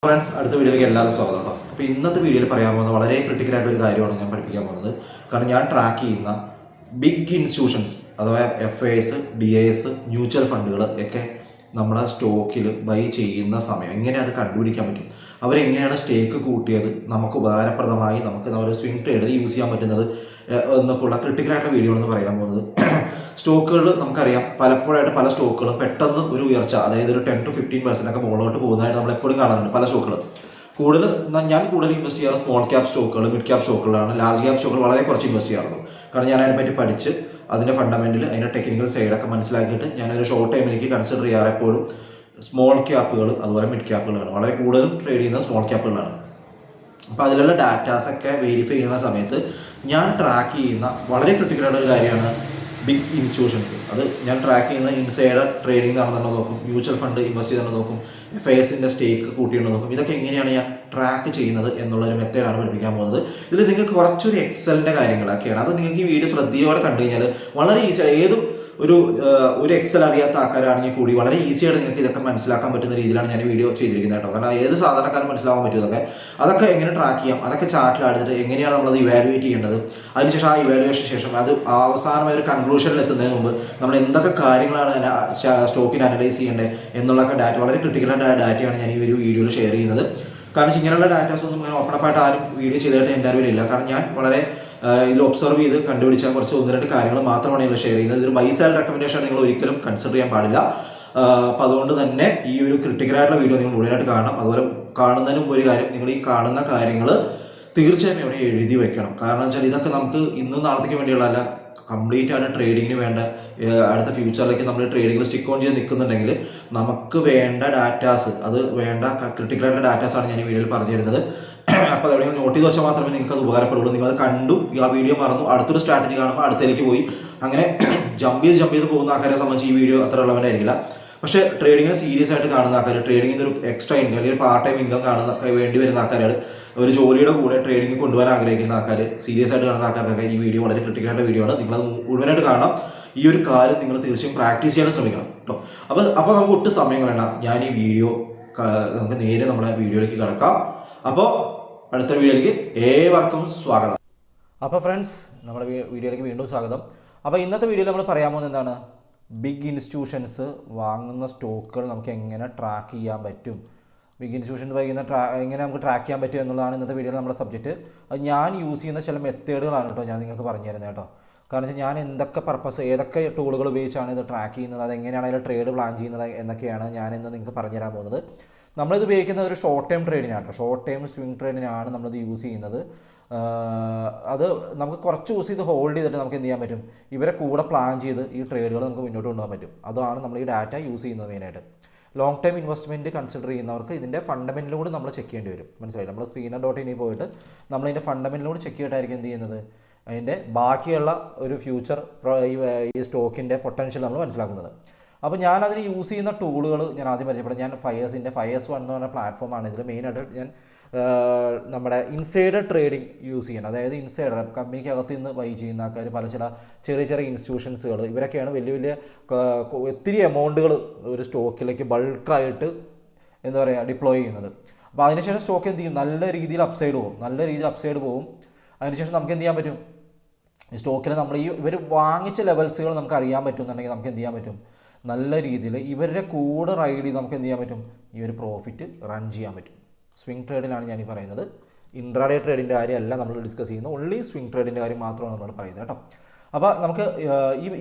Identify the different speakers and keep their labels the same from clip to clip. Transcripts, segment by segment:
Speaker 1: Friends, അടുത്ത വീഡിയോയിലേക്ക് എല്ലാവർക്കും സ്വാഗതം. അപ്പോൾ ഇന്നത്തെ വീഡിയോയിൽ പറയാൻ പോകുന്നത് വളരെ ക്രിട്ടിക്കലായിട്ട് ഒരു കാര്യമാണ് ഞാൻ പഠിപ്പിക്കാൻ പോകുന്നത്. കാരണം ഞാൻ ട്രാക്ക് ചെയ്യുന്ന ബിഗ് ഇൻസ്റ്റിറ്റ്യൂഷൻസ് അഥവാ FIs, DIs, മ്യൂച്വൽ ഫണ്ടുകൾ ഒക്കെ നമ്മുടെ സ്റ്റോക്കിൽ ബൈ ചെയ്യുന്ന സമയം എങ്ങനെ അത് കണ്ടുപിടിക്കാൻ പറ്റും, അവരെങ്ങനെയാണ് സ്റ്റേക്ക് കൂട്ടിയത്, നമുക്ക് ഉപകാരപ്രദമായി നമുക്ക് നമ്മുടെ സ്വിംഗ് ട്രേഡിൽ യൂസ് ചെയ്യാൻ പറ്റുന്നത് എന്നൊക്കെയുള്ള ക്രിട്ടിക്കലായിട്ടുള്ള വീഡിയോ എന്ന് പറയാൻ പോകുന്നത്. സ്റ്റോക്കുകൾ നമുക്കറിയാം, പലപ്പോഴായിട്ട് പല സ്റ്റോക്കുകളും പെട്ടെന്ന് ഒരു ഉയർച്ച, അതായത് ഒരു 10-15% ഒക്കെ മുകളിലോട്ട് പോകുന്നതായിട്ട് നമ്മൾ എപ്പോഴും കാണാറുണ്ട്. പല സ്റ്റോക്കുകൾ ഞാൻ കൂടുതൽ ഇൻവെസ്റ്റ് ചെയ്യാറ് സ്മോൾ ക്യാപ് സ്റ്റോക്കുകൾ, മിഡ് ക്യാപ് സ്റ്റോക്കുകളാണ്. ലാർജ് ക്യാപ് സ്റ്റോക്കുകൾ വളരെ കുറച്ച് ഇൻവെസ്റ്റ് ചെയ്യാറുള്ളൂ. കാരണം ഞാൻ അതിനെപ്പറ്റി പഠിച്ച് അതിൻ്റെ ഫണ്ടമെന്റൽ, അതിൻ്റെ ടെക്നിക്കൽ സൈഡൊക്കെ മനസ്സിലാക്കിയിട്ട് ഞാനൊരു ഷോർട്ട് ടൈമിലേക്ക് കൺസിഡർ ചെയ്യാറ് എപ്പോഴും സ്മോൾ ക്യാപ്പുകൾ അതുപോലെ മിഡ് ക്യാപ്പുകളാണ്. വളരെ കൂടുതലും ട്രേഡ് ചെയ്യുന്ന സ്മോൾ ക്യാപ്പുകളാണ്. അപ്പോൾ അതിലുള്ള ഡാറ്റാസൊക്കെ വെരിഫൈ ചെയ്യുന്ന സമയത്ത് ഞാൻ ട്രാക്ക് ചെയ്യുന്ന വളരെ ക്രിട്ടിക്കലായിട്ടുള്ള ഒരു കാര്യമാണ് ബിഗ് ഇൻസ്റ്റിറ്റ്യൂഷൻസ്. അത് ഞാൻ ട്രാക്ക് ചെയ്യുന്ന ഇൻസൈഡർ ട്രേഡിംഗ് നടന്നുണ്ടോ നോക്കും, മ്യൂച്വൽ ഫണ്ട് ഇൻവെസ്റ്റ് ചെയ്തിട്ടുണ്ടോ നോക്കും, FIസിൻ്റെ സ്റ്റേക്ക് കൂട്ടിയിട്ടുണ്ടോ നോക്കും. ഇതൊക്കെ എങ്ങനെയാണ് ഞാൻ ട്രാക്ക് ചെയ്യുന്നത് എന്നുള്ളൊരു മെത്തേഡാണ് പഠിപ്പിക്കാൻ പോകുന്നത്. ഇതിൽ നിങ്ങൾക്ക് കുറച്ചൊരു എക്സലിൻ്റെ കാര്യങ്ങളൊക്കെയാണ്. അത് നിങ്ങൾക്ക് ഈ വീഡിയോ ശ്രദ്ധയോടെ കണ്ടു കഴിഞ്ഞാൽ വളരെ ഈസിയാണ്. ഏതും ഒരു എക്സൽ അറിയാത്ത ആൾക്കാരാണെങ്കിൽ കൂടി വളരെ ഈസിയായിട്ട് നിങ്ങൾക്ക് ഇതൊക്കെ മനസ്സിലാക്കാൻ പറ്റുന്ന രീതിയിലാണ് ഞാൻ വീഡിയോ ചെയ്തിരിക്കുന്നത് കേട്ടോ. കാരണം ഏത് സാധാരണക്കാരും മനസ്സിലാക്കാൻ പറ്റും അതൊക്കെ എങ്ങനെ ട്രാക്ക് ചെയ്യാം, അതൊക്കെ ചാർട്ടിലെടുത്തിട്ട് എങ്ങനെയാണ് നമ്മളത് ഇവാലുവേറ്റ് ചെയ്യേണ്ടത്, അതിനുശേഷം ആ ഇവാലുവേഷന് ശേഷം അത് അവസാനമായ ഒരു കൺക്ലൂഷനിൽ എത്തുന്നതിന് മുമ്പ് നമ്മൾ എന്തൊക്കെ കാര്യങ്ങളാണ് സ്റ്റോക്കിന് അനലൈസ് ചെയ്യേണ്ടത് എന്നുള്ളൊക്കെ ഡാറ്റ, വളരെ ക്രിട്ടിക്കലായിട്ടുള്ള ഡാറ്റയാണ് ഞാൻ ഈ ഒരു വീഡിയോയിൽ ഷെയർ ചെയ്യുന്നത്. കാരണം ഇങ്ങനെയുള്ള ഡാറ്റാസ് ഒന്നും ഇങ്ങനെ ഓപ്പൺ അപ്പായിട്ട് ആരും വീഡിയോ ചെയ്തിട്ട് എൻ്റെ അറിവിലില്ല. കാരണം ഞാൻ വളരെ ഇതിൽ ഒബ്സർവ് ചെയ്ത് കണ്ടുപിടിച്ച കുറച്ച് 1-2 കാര്യങ്ങൾ മാത്രമാണ് ഇതിൽ ഷെയർ ചെയ്യുന്നത്. ഇതൊരു ബൈ സെൽ റെക്കമെൻഡേഷൻ നിങ്ങൾ ഒരിക്കലും കൺസിഡർ ചെയ്യാൻ പാടില്ല. അപ്പോൾ അതുകൊണ്ട് തന്നെ ഈ ഒരു ക്രിട്ടിക്കലായിട്ടുള്ള വീഡിയോ നിങ്ങൾ മുഴുവനായിട്ട് കാണണം. അതുപോലെ കാണുന്നതിന് മുമ്പ് ഒരു കാര്യം, നിങ്ങൾ ഈ കാണുന്ന കാര്യങ്ങൾ തീർച്ചയായും ഇവിടെ എഴുതി വെക്കണം. കാരണം വെച്ചാൽ ഇതൊക്കെ നമുക്ക് ഇന്നും നാളത്തേക്ക് വേണ്ടിയുള്ളതല്ല, കംപ്ലീറ്റ് ആയിട്ട് ട്രേഡിങ്ങിന് വേണ്ട, അടുത്ത ഫ്യൂച്ചറിലേക്ക് നമ്മൾ ട്രേഡിങ്ങിൽ സ്റ്റിക്ക് ഓൺ ചെയ്ത് നിൽക്കുന്നുണ്ടെങ്കിൽ നമുക്ക് വേണ്ട ഡാറ്റാസ്, അത് വേണ്ട ക്രിട്ടിക്കലായിട്ടുള്ള ഡാറ്റാസാണ് ഞാൻ ഈ വീഡിയോയിൽ പറഞ്ഞു തരുന്നത്. അപ്പോൾ എവിടെയെങ്കിലും നോട്ട് ചെയ്ത് വെച്ചാൽ മാത്രമേ നിങ്ങൾക്ക് അത് ഉപകാരപ്പെടുള്ളൂ. നിങ്ങളത് കണ്ടു, ആ വീഡിയോ മറന്നു, അടുത്തൊരു സ്ട്രാറ്റജി കാണുമ്പോൾ അടുത്തേക്ക് പോയി അങ്ങനെ ജമ്പ് ചെയ്ത് പോകുന്ന ആൾക്കാരെ സംബന്ധിച്ച് ഈ വീഡിയോ അത്ര റെലവൻ്റ് ആയിരിക്കില്ല. പക്ഷേ ട്രേഡിങ്ങിനെ സീരിയസ് ആയിട്ട് കാണുന്ന ആൾക്കാർ, ട്രേഡിങ്ങിന് ഒരു എക്സ്ട്രാ ഇൻകം അല്ലെങ്കിൽ ഒരു പാർട്ട് ടൈം ഇൻകം വേണ്ടി വരുന്ന ആൾക്കാരാണ്, ഒരു ജോലിയുടെ കൂടെ ട്രേഡിംഗ് കൊണ്ടുപോകാൻ ആഗ്രഹിക്കുന്ന ആൾക്കാർ, സീരിയസ് ആയിട്ട് കാണുന്ന ആൾക്കാർക്കൊക്കെ ഈ വീഡിയോ വളരെ ക്രിട്ടിക്കലായിട്ടുള്ള വീഡിയോ ആണ്. നിങ്ങളത് മുഴുവനായിട്ട് കാണണം. ഈ ഒരു കാര്യം നിങ്ങൾ തീർച്ചയായും പ്രാക്ടീസ് ചെയ്യാൻ ശ്രമിക്കണം കേട്ടോ. അപ്പോൾ നമുക്ക് ഒട്ടും സമയം വേണ്ട, ഞാൻ ഈ വീഡിയോ നമുക്ക് നേരെ നമ്മുടെ വീഡിയോയിലേക്ക് കിടക്കാം. അപ്പോൾ അടുത്ത വീഡിയോയിലേക്ക് ഏവർക്കും സ്വാഗതം. അപ്പോൾ ഫ്രണ്ട്സ്, നമ്മുടെ വീഡിയോയിലേക്ക് വീണ്ടും സ്വാഗതം. അപ്പോൾ ഇന്നത്തെ വീഡിയോയിൽ നമ്മൾ പറയാൻ പോകുന്നത് എന്താണ്, ബിഗ് ഇൻസ്റ്റിറ്റ്യൂഷൻസ് വാങ്ങുന്ന സ്റ്റോക്കുകൾ നമുക്ക് എങ്ങനെ ട്രാക്ക് ചെയ്യാൻ പറ്റും, ബിഗ് ഇൻസ്റ്റിറ്റ്യൂഷൻസ് എങ്ങനെ നമുക്ക് ട്രാക്ക് ചെയ്യാൻ പറ്റും എന്നുള്ളതാണ് ഇന്നത്തെ വീഡിയോയിൽ നമ്മുടെ സബ്ജക്റ്റ്. അത് ഞാൻ യൂസ് ചെയ്യുന്ന ചില മെത്തേഡുകളാണ് കേട്ടോ ഞാൻ നിങ്ങൾക്ക് പറഞ്ഞു തരുന്നത് കേട്ടോ. കാരണം വെച്ചാൽ ഞാൻ എന്തൊക്കെ ഏതൊക്കെ ടൂളുകൾ ഉപയോഗിച്ചാണ് ഇത് ട്രാക്ക് ചെയ്യുന്നത്, അതെങ്ങനെയാണ് അതിൽ ട്രേഡ് പ്ലാൻ ചെയ്യുന്നത് എന്നൊക്കെയാണ് ഞാനിന്ന് നിങ്ങൾക്ക് പറഞ്ഞു തരാൻ പോകുന്നത്. നമ്മളിത് ഉപയോഗിക്കുന്നത് ഒരു ഷോർട്ട് ടൈം ട്രേഡിനാണ് കേട്ടോ. ഷോർട്ട് ടൈം സ്വിംഗ് ട്രേഡിനാണ് നമ്മളിത് യൂസ് ചെയ്യുന്നത്. അത് നമുക്ക് കുറച്ച് യൂസ് ചെയ്ത് ഹോൾഡ് ചെയ്തിട്ട് നമുക്ക് എന്ത് ചെയ്യാൻ പറ്റും, ഇവരെ കൂടെ പ്ലാൻ ചെയ്ത് ഈ ട്രേഡുകൾ നമുക്ക് മുന്നോട്ട് കൊണ്ടുപോകാൻ പറ്റും. അതാണ് നമ്മൾ ഈ ഡാറ്റ യൂസ് ചെയ്യുന്നത് മെയിനായിട്ട്. ലോങ് ടൈം ഇൻവെസ്റ്റ്മെൻറ്റ് കൺസിഡർ ചെയ്യുന്നവർക്ക് ഇതിൻ്റെ ഫണ്ടമെൻറ്റിലൂടെ നമ്മൾ ചെക്ക് ചെയ്യേണ്ടി വരും. മനസ്സിലായി, നമ്മൾ screener.in പോയിട്ട് നമ്മളതിൻ്റെ ഫണ്ടമെൻറ്റിലൂടെ ചെക്ക് ചെയ്തിട്ടായിരിക്കും എന്ത് ചെയ്യുന്നത്, അതിൻ്റെ ബാക്കിയുള്ള ഒരു ഫ്യൂച്ചർ ഈ സ്റ്റോക്കിൻ്റെ പൊട്ടൻഷ്യൽ നമ്മൾ മനസ്സിലാക്കുന്നത്. അപ്പോൾ ഞാനതിന് യൂസ് ചെയ്യുന്ന ടൂളുകൾ ഞാൻ ആദ്യം പരിചയപ്പെടും. ഞാൻ FIS 1 എന്ന് പറഞ്ഞ പ്ലാറ്റ്ഫോമാണ് ഇതിൽ മെയിനായിട്ട് ഞാൻ നമ്മുടെ ഇൻസൈഡർ ട്രേഡിംഗ് യൂസ് ചെയ്യണം. അതായത് ഇൻസൈഡർ കമ്പനിക്കകത്ത് നിന്ന് ബൈ ചെയ്യുന്ന ആൾക്കാർ, ചെറിയ ഇൻസ്റ്റിറ്റ്യൂഷൻസുകൾ, ഇവരൊക്കെയാണ് വലിയ ഒത്തിരി എമൗണ്ടുകൾ ഒരു സ്റ്റോക്കിലേക്ക് ബൾക്കായിട്ട് എന്താ പറയുക ഡിപ്ലോയ് ചെയ്യുന്നത്. അപ്പോൾ അതിനുശേഷം സ്റ്റോക്ക് എന്ത് ചെയ്യും, നല്ല രീതിയിൽ അപ്സൈഡ് പോകും. അതിനുശേഷം നമുക്ക് എന്ത് ചെയ്യാൻ പറ്റും, ഈ സ്റ്റോക്കിൽ നമ്മൾ ഇവർ വാങ്ങിച്ച ലെവൽസുകൾ നമുക്ക് അറിയാൻ പറ്റുമെന്നുണ്ടെങ്കിൽ നമുക്ക് എന്ത് ചെയ്യാൻ പറ്റും, നല്ല രീതിയിൽ ഇവരുടെ കൂടെ റൈഡ് ചെയ്ത് നമുക്ക് എന്ത് ചെയ്യാൻ പറ്റും, ഈ ഒരു പ്രോഫിറ്റ് റൺ ചെയ്യാൻ പറ്റും. സ്വിംഗ് ട്രേഡിലാണ് ഞാൻ ഈ പറയുന്നത്. ഇൻട്രാഡേ ട്രേഡിൻ്റെ കാര്യമല്ല നമ്മൾ ഡിസ്കസ് ചെയ്യുന്നത്, ഓൺലി സ്വിംഗ് ട്രേഡിൻ്റെ കാര്യം മാത്രമാണ് നമ്മൾ പറയുന്നത് കേട്ടോ. അപ്പോൾ നമുക്ക്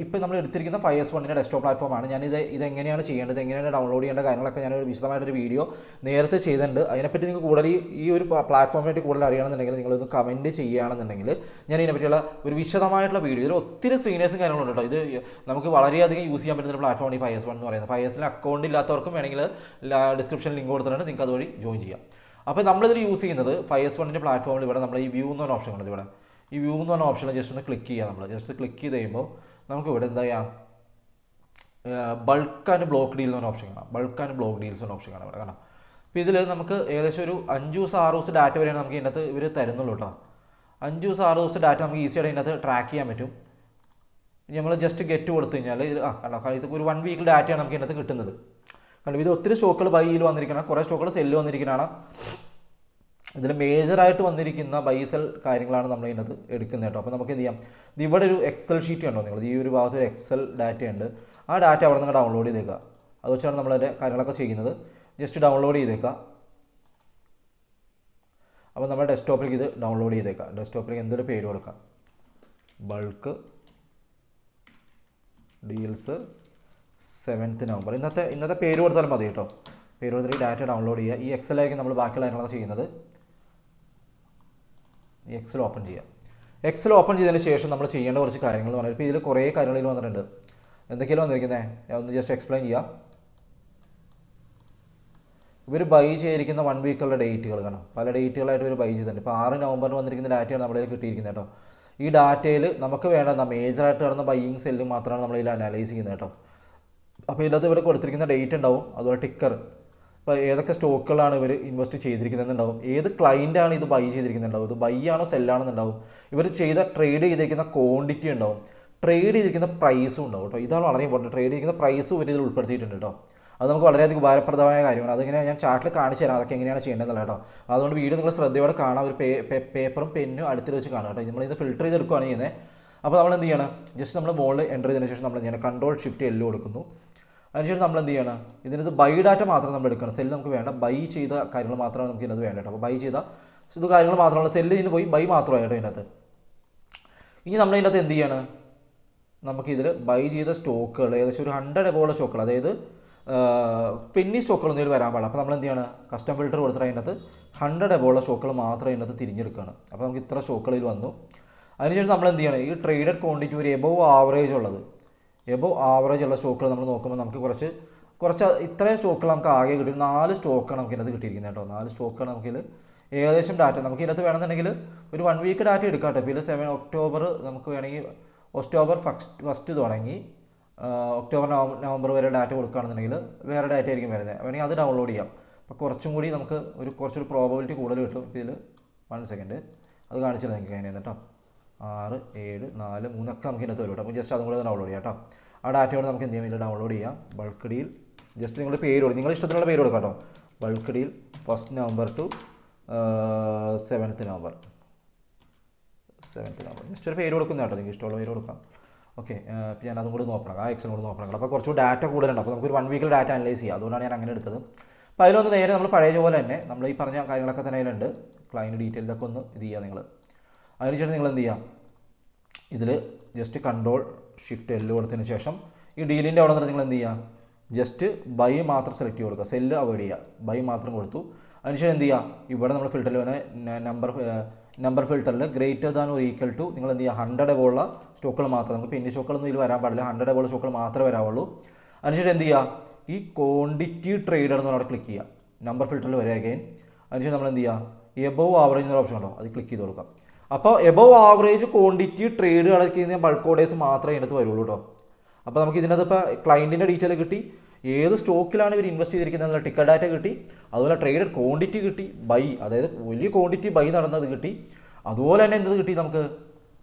Speaker 1: ഇപ്പോൾ നമ്മൾ എടുത്തിരിക്കുന്ന FIS 1 ഡെസ്ക്ടോപ്പ് പ്ലാറ്റ്ഫോമാണ്. ഇതെങ്ങനെയാണ് ചെയ്യേണ്ടത്, എങ്ങനെയാണ് ഡൗൺലോഡ് ചെയ്യേണ്ട കാര്യങ്ങളൊക്കെ ഞാനൊരു വിശദമായിട്ടൊരു വീഡിയോ നേരത്തെ ചെയ്തിട്ടുണ്ട്. അതിനെപ്പറ്റി നിങ്ങൾക്ക് കൂടുതൽ ഈ ഒരു പ്ലാറ്റ്ഫോമിനായിട്ട് കൂടുതൽ അറിയണമെന്നുണ്ടെങ്കിൽ നിങ്ങളൊന്ന് കമൻറ്റ് ചെയ്യുകയാണെന്നുണ്ടെങ്കിൽ ഞാൻ ഇതിനെപ്പറ്റിയുള്ള ഒരു വിശദമായിട്ടുള്ള വീഡിയോ, ഇതിൽ ഒത്തിരി സ്ക്രീനേഴ്സും കാര്യങ്ങളുണ്ട് കേട്ടോ. ഇത് നമുക്ക് വളരെയധികം യൂസ് ചെയ്യാൻ പറ്റുന്ന ഒരു പ്ലാറ്റ്ഫോമാണ് ഈ FIS 1 എന്ന് പറയുന്നത്. FISൽ അക്കൗണ്ട് ഇല്ലാത്തവർക്കും വേണമെങ്കിൽ ഡിസ്ക്രിപ്ഷനിൽ ലിങ്ക് കൊടുത്തിട്ടുണ്ട്, നിങ്ങൾക്ക് അതുവഴി ജോയിൻ ചെയ്യാം. അപ്പോൾ നമ്മളിതിൽ യൂസ് ചെയ്യുന്നത് FIS 1 പ്ലാറ്റ്ഫോമിൽ ഇവിടെ നമ്മൾ ഈ വ്യൂ എന്ന് പറഞ്ഞ ഓപ്ഷൻ ഉണ്ട്. ഇവിടെ ഈ വ്യൂ എന്ന് പറഞ്ഞ ഓപ്ഷനിൽ ജസ്റ്റ് ഒന്ന് ക്ലിക്ക് ചെയ്യുക. നമ്മൾ ജസ്റ്റ് ക്ലിക്ക് ചെയ്ത് കഴിയുമ്പോൾ നമുക്ക് ഇവിടെ എന്താ ചെയ്യാം, ബൾക്ക് ആൻഡ് ബ്ലോക്ക് ഡീൽ എന്ന് പറഞ്ഞ ഓപ്ഷൻ കാണാം. ബൾക്ക് ആൻഡ് ബ്ലോക്ക് ഡീൽസ് എന്ന ഓപ്ഷൻ കാണാം ഇവിടെ കാണാം. അപ്പോൾ ഇതിൽ നമുക്ക് ഏകദേശം ഒരു 5-6 ഡാറ്റ വരെയാണ് നമുക്ക് ഇതിനകത്ത് ഇവർ തരുന്നുള്ളൂ കേട്ടോ. 5-6 ഡാറ്റ നമുക്ക് ഈസിയായിട്ട് ഇതിനകത്ത് ട്രാക്ക് ചെയ്യാൻ പറ്റും. നമ്മൾ ജസ്റ്റ് ഗെറ്റ് കൊടുത്തു കഴിഞ്ഞാൽ ഇത് കണ്ടോ, ഇത് ഒരു 1 വീക്ക് ഡാറ്റയാണ് നമുക്ക് ഇതിനകത്ത് കിട്ടുന്നത്. കാരണം ഇത് ഒത്തിരി സ്റ്റോക്കുകൾ ബൈയിൽ വന്നിരിക്കണം, കുറേ സ്റ്റോക്കുകൾ സെല്ല് വന്നിരിക്കുന്നതാണ്. ഇതിൽ മേജറായിട്ട് വന്നിരിക്കുന്ന ബൈ സെൽ കാര്യങ്ങളാണ് നമ്മൾ ഇതിനകത്ത് എടുക്കുന്നത് കേട്ടോ. അപ്പോൾ നമുക്ക് എന്ത് ചെയ്യാം, ഇവിടെ ഒരു എക്സൽ ഷീറ്റ് ഉണ്ടോ നിങ്ങൾ, ഈ ഒരു ഭാഗത്ത് ഒരു എക്സൽ ഡാറ്റയുണ്ട്. ആ ഡാറ്റ അവിടെ നിന്ന് ഡൗൺലോഡ് ചെയ്തേക്കുക. അത് വെച്ചാണ് നമ്മളതിൻ്റെ കാര്യങ്ങളൊക്കെ ചെയ്യുന്നത്. ജസ്റ്റ് ഡൗൺലോഡ് ചെയ്തേക്കുക. അപ്പോൾ നമ്മുടെ ഡെസ്ക്ടോപ്പിലേക്ക് ഇത് ഡൗൺലോഡ് ചെയ്തേക്കാം. ഡെസ്ക്ടോപ്പിലേക്ക് എന്തൊരു പേര് കൊടുക്കാം, ബൾക്ക് ഡീൽസ് 7th നവംബർ. ഇന്നത്തെ പേര് കൊടുത്താലും മതി കേട്ടോ. പേര് കൊടുത്തിട്ട് ഡാറ്റ ഡൗൺലോഡ് ചെയ്യുക. ഈ എക്സലായിരിക്കും നമ്മൾ ബാക്കിയുള്ള കാര്യങ്ങളൊക്കെ ചെയ്യുന്നത്. ഈ എക്സൽ ഓപ്പൺ ചെയ്യുക. എക്സൽ ഓപ്പൺ ചെയ്തതിന് ശേഷം നമ്മൾ ചെയ്യേണ്ട കുറച്ച് കാര്യങ്ങൾ എന്ന് പറഞ്ഞാൽ, ഇപ്പോൾ ഇതിൽ കുറേ കാര്യങ്ങൾ വന്നിട്ടുണ്ട്. എന്തൊക്കെയാണ് വന്നിരിക്കുന്നത് ഞാൻ ഒന്ന് ജസ്റ്റ് എക്സ്പ്ലെയിൻ ചെയ്യാം. ഇവർ ബൈ ചെയ്തിരിക്കുന്ന 1 വീക്കുള്ള ഡേറ്റുകൾ കാണാം. പല ഡേറ്റുകളായിട്ട് ഇവർ ബൈ ചെയ്തിട്ടുണ്ട്. ഇപ്പോൾ 6 നവംബറിന് വന്നിരിക്കുന്ന ഡാറ്റയാണ് നമ്മുടെ കിട്ടിയിരിക്കുന്നത് കേട്ടോ. ഈ ഡാറ്റയിൽ നമുക്ക് വേണ്ട മേജറായിട്ട് കിടന്ന ബൈയിങ് സെല്ല് മാത്രമാണ് നമ്മളിതിൽ അനലൈസ് ചെയ്യുന്നത് കേട്ടോ. അപ്പോൾ ഇതിനകത്ത് ഇവിടെ കൊടുത്തിരിക്കുന്ന ഡേറ്റ് ഉണ്ടാവും, അതുപോലെ ടിക്കർ, ഇപ്പോൾ ഏതൊക്കെ സ്റ്റോക്കുകളാണ് ഇവർ ഇൻവെസ്റ്റ് ചെയ്തിരിക്കുന്നതെന്നുണ്ടാവും, ഏത് ക്ലൈൻറ്റാണ് ഇത് ബൈ ചെയ്തിരിക്കുന്നുണ്ടാവും, ഇത് ബൈ ആണോ സെല്ലാണെന്നുണ്ടാവും, ഇവർ ട്രേഡ് ചെയ്തിരിക്കുന്ന ക്വാണ്ടിറ്റി ഉണ്ടാവും, ട്രേഡ് ചെയ്തിരിക്കുന്ന പ്രൈസും ഉണ്ടാവും കേട്ടോ. ഇതാണ് വളരെ ഇമ്പോർട്ടൻറ്റ്. ട്രേഡ് ചെയ്തിരിക്കുന്ന പ്രൈസും ഇവർ ഇതിൽ ഉൾപ്പെടുത്തിയിട്ടുണ്ട് കേട്ടോ. അത് നമുക്ക് വളരെയധികം ഉപകാരപ്രദമായ കാര്യമാണ്. അതിങ്ങനെ ഞാൻ ചാർട്ടിൽ കാണിച്ചു തരാം അതൊക്കെ എങ്ങനെയാണ് ചെയ്യേണ്ടതെന്നല്ല കേട്ടോ. അതുകൊണ്ട് വീഡിയോ നിങ്ങൾ ശ്രദ്ധയോടെ കാണാം. ഒരു പേപ്പറും പെന്നും അടുത്തിൽ വെച്ച് കാണാം കേട്ടോ. നമ്മളിത് ഫിൽറ്റർ ചെയ്തെടുക്കുകയാണ് ചെയ്യുന്നത്. അപ്പോൾ നമ്മൾ എന്ത് ചെയ്യണം, ജസ്റ്റ് നമ്മൾ മുകളിൽ എൻ്റർ ചെയ്തതിന് ശേഷം നമ്മൾ എന്ത് ചെയ്യണം, Ctrl+Shift+L കൊടുക്കുന്നു. അതിനുശേഷം നമ്മൾ എന്ത് ചെയ്യണം, ഇതിനകത്ത് ബൈ ഡാറ്റ മാത്രം നമ്മൾ എടുക്കണം. സെല്ല് നമുക്ക് വേണ്ട, ബൈ ചെയ്ത കാര്യങ്ങൾ മാത്രമാണ് നമുക്ക് ഇതിനകത്ത് വേണ്ട കേട്ടോ. അപ്പോൾ ബൈ ചെയ്ത ഇത് കാര്യങ്ങൾ മാത്രമാണ്, സെല്ല് ഇതിന് പോയി ബൈ മാത്രമായി കേട്ടോ ഇതിനകത്ത്. ഇനി നമ്മൾ ഇതിനകത്ത് എന്ത് ചെയ്യണം, നമുക്കിതിൽ ബൈ ചെയ്ത സ്റ്റോക്കുകൾ ഏകദേശം ഒരു 100 എബോളം സ്റ്റോക്കുകൾ, അതായത് പെന്നി സ്റ്റോക്കുകളൊന്നും ഇതിൽ വരാൻ പാടില്ല. അപ്പോൾ നമ്മൾ എന്ത് ചെയ്യണം, കസ്റ്റം ഫിൽറ്റർ കൊടുത്തിട്ട് അതിനകത്ത് 100 എബോളം സ്റ്റോക്കുകൾ മാത്രം ഇതിനകത്ത് തിരിഞ്ഞെടുക്കുകയാണ്. അപ്പോൾ നമുക്ക് ഇത്ര സ്റ്റോക്കുകളിൽ വന്നു. അതിനുശേഷം നമ്മൾ എന്ത് ചെയ്യണം, ഈ ട്രേഡഡ് ക്വാണ്ടിറ്റി ഒരു എബോവ് ആവറേജ് ഉള്ളത്, എബോവ് ആവറേജ് ഉള്ള സ്റ്റോക്കുകൾ നമ്മൾ നോക്കുമ്പോൾ നമുക്ക് കുറച്ച് ഇത്രയും സ്റ്റോക്കുകൾ നമുക്ക് ആകെ കിട്ടും. 4 സ്റ്റോക്കാണ് നമുക്ക് ഇതിനകത്ത് കിട്ടിയിരിക്കുന്നത് കേട്ടോ. 4 സ്റ്റോക്കാണ് നമുക്കിത് ഏകദേശം ഡാറ്റ നമുക്ക് ഇതിനകത്ത് വേണമെന്നുണ്ടെങ്കിൽ ഒരു 1 വീക്ക് ഡാറ്റ എടുക്കാം കേട്ടോ. ഇപ്പോൾ 7 ഒക്ടോബർ നമുക്ക് വേണമെങ്കിൽ ഒക്ടോബർ ഫസ്റ്റ് തുടങ്ങി ഒക്ടോബർ നവംബർ വരെ ഡാറ്റ കൊടുക്കുകയാണെന്നുണ്ടെങ്കിൽ വേറെ ഡാറ്റ ആയിരിക്കും വരുന്നത്. വേണമെങ്കിൽ അത് ഡൗൺലോഡ് ചെയ്യാം. അപ്പോൾ കുറച്ചും കൂടി നമുക്ക് കുറച്ചൊരു പ്രോബബിലിറ്റി കൂടുതൽ കിട്ടും. ഇപ്പോൾ ഇതിൽ 1 സെക്കൻഡ് അത് കാണിച്ചില്ല നിങ്ങൾക്ക് അതിന് കേട്ടോ. 6, 7, 4, 3 ഒക്കെ നമുക്ക് ഇതിനകത്ത് വരും കേട്ടോ. അപ്പോൾ ജസ്റ്റ് അതും കൂടെ ഡൗൺലോഡ് ചെയ്യാം കേട്ടോ. ആ ഡാറ്റയോട് നമുക്ക് എന്ത് ചെയ്യാം, ഇതിൽ ഡൗൺലോഡ് ചെയ്യാം. ബൾക്ക് ഡീൽ ജസ്റ്റ് നിങ്ങളുടെ പേര് കൊടുക്കും, നിങ്ങളുടെ ഇഷ്ടത്തിനുള്ള പേര് കൊടുക്കാം കേട്ടോ. Bulk deal 1st November to 7th November just ഒരു പേര് കൊടുക്കുന്ന കേട്ടോ, നിങ്ങൾക്ക് ഇഷ്ടമുള്ള പേര് കൊടുക്കാം. ഓക്കെ, അപ്പോൾ ഞാൻ അതും കൂടി നോക്കണം, ആ എക്സലും കൂടി നോക്കണം. അപ്പോൾ കുറച്ച് ഡാറ്റ കൂടുതലുണ്ട്. അപ്പോൾ നമുക്കൊരു 1 വീക്കിൽ ഡാറ്റ അനലൈസ് ചെയ്യാം. അതുകൊണ്ടാണ് ഞാൻ അങ്ങനെ എടുത്തത്. അപ്പോൾ അതിലൊന്ന് നേരെ നമ്മൾ പഴയ പോലെ തന്നെ നമ്മൾ ഈ പറഞ്ഞ കാര്യങ്ങളൊക്കെ തന്നെ അതിലുണ്ട്. ക്ലയൻറ്റ് ഡീറ്റെയിൽസൊക്കെ ഒന്ന് ഇത് ചെയ്യുക നിങ്ങൾ. അതിനുശേഷം നിങ്ങൾ എന്ത് ചെയ്യുക, ഇതിൽ ജസ്റ്റ് Ctrl+Shift+L കൊടുത്തതിന് ശേഷം ഈ ഡീലിൻ്റെ അവിടെ നിന്ന് നിങ്ങൾ എന്ത് ചെയ്യുക, ജസ്റ്റ് ബൈ മാത്രം സെലക്ട് ചെയ്ത് കൊടുക്കുക, സെല്ല് അവോയ്ഡ് ചെയ്യുക, ബൈ മാത്രം കൊടുത്തു. അതിനുശേഷം എന്ത് ചെയ്യുക, ഇവിടെ നമ്മൾ ഫിൽറ്ററിൽ വന്ന നമ്പർ ഫിൽറ്ററിൽ greater than or equal to നിങ്ങൾ എന്ത് ചെയ്യുക, 100 എബോളുള്ള സ്റ്റോക്കുകൾ മാത്രം, നമുക്ക് പെന്നി സ്റ്റോക്കുകളൊന്നും ഇതിൽ വരാൻ പാടില്ല, 100 എബോളുള്ള സ്റ്റോക്കുകൾ മാത്രമേ വരാവുള്ളൂ. അതിനുശേഷം എന്ത് ചെയ്യുക, ഈ ക്വാണ്ടിറ്റി ട്രേഡർ എന്ന് അവിടെ ക്ലിക്ക് ചെയ്യുക, നമ്പർ ഫിൽറ്ററിൽ വരിക അഗൈൻ. അതിനുശേഷം നമ്മൾ എന്ത് ചെയ്യുക, എബോവ് ആവറേജ് എന്നൊരു ഓപ്ഷൻ ഉണ്ടോ, അത് ക്ലിക്ക് ചെയ്ത് കൊടുക്കാം. അപ്പോൾ എബോവ് ആവറേജ് ക്വാണ്ടിറ്റി ട്രേഡ് നടക്കുന്ന ബൾക്ക് ഓർഡേഴ്സ് മാത്രമേ ഇതിനകത്ത് വരുള്ളൂ കേട്ടോ. അപ്പോൾ നമുക്ക് ഇതിനകത്ത് ഇപ്പോൾ ക്ലയൻറ്റിൻ്റെ ഡീറ്റെയിൽ കിട്ടി, ഏത് സ്റ്റോക്കിലാണ് ഇവർ ഇൻവെസ്റ്റ് ചെയ്തിരിക്കുന്നത്, ടിക്കറ്റ് ഡാറ്റ കിട്ടി, അതുപോലെ ട്രേഡഡ് ക്വാണ്ടിറ്റി കിട്ടി, ബൈ അതായത് വലിയ ക്വാണ്ടിറ്റി ബൈ നടന്നത് കിട്ടി, അതുപോലെ തന്നെ എന്ത് കിട്ടി, നമുക്ക്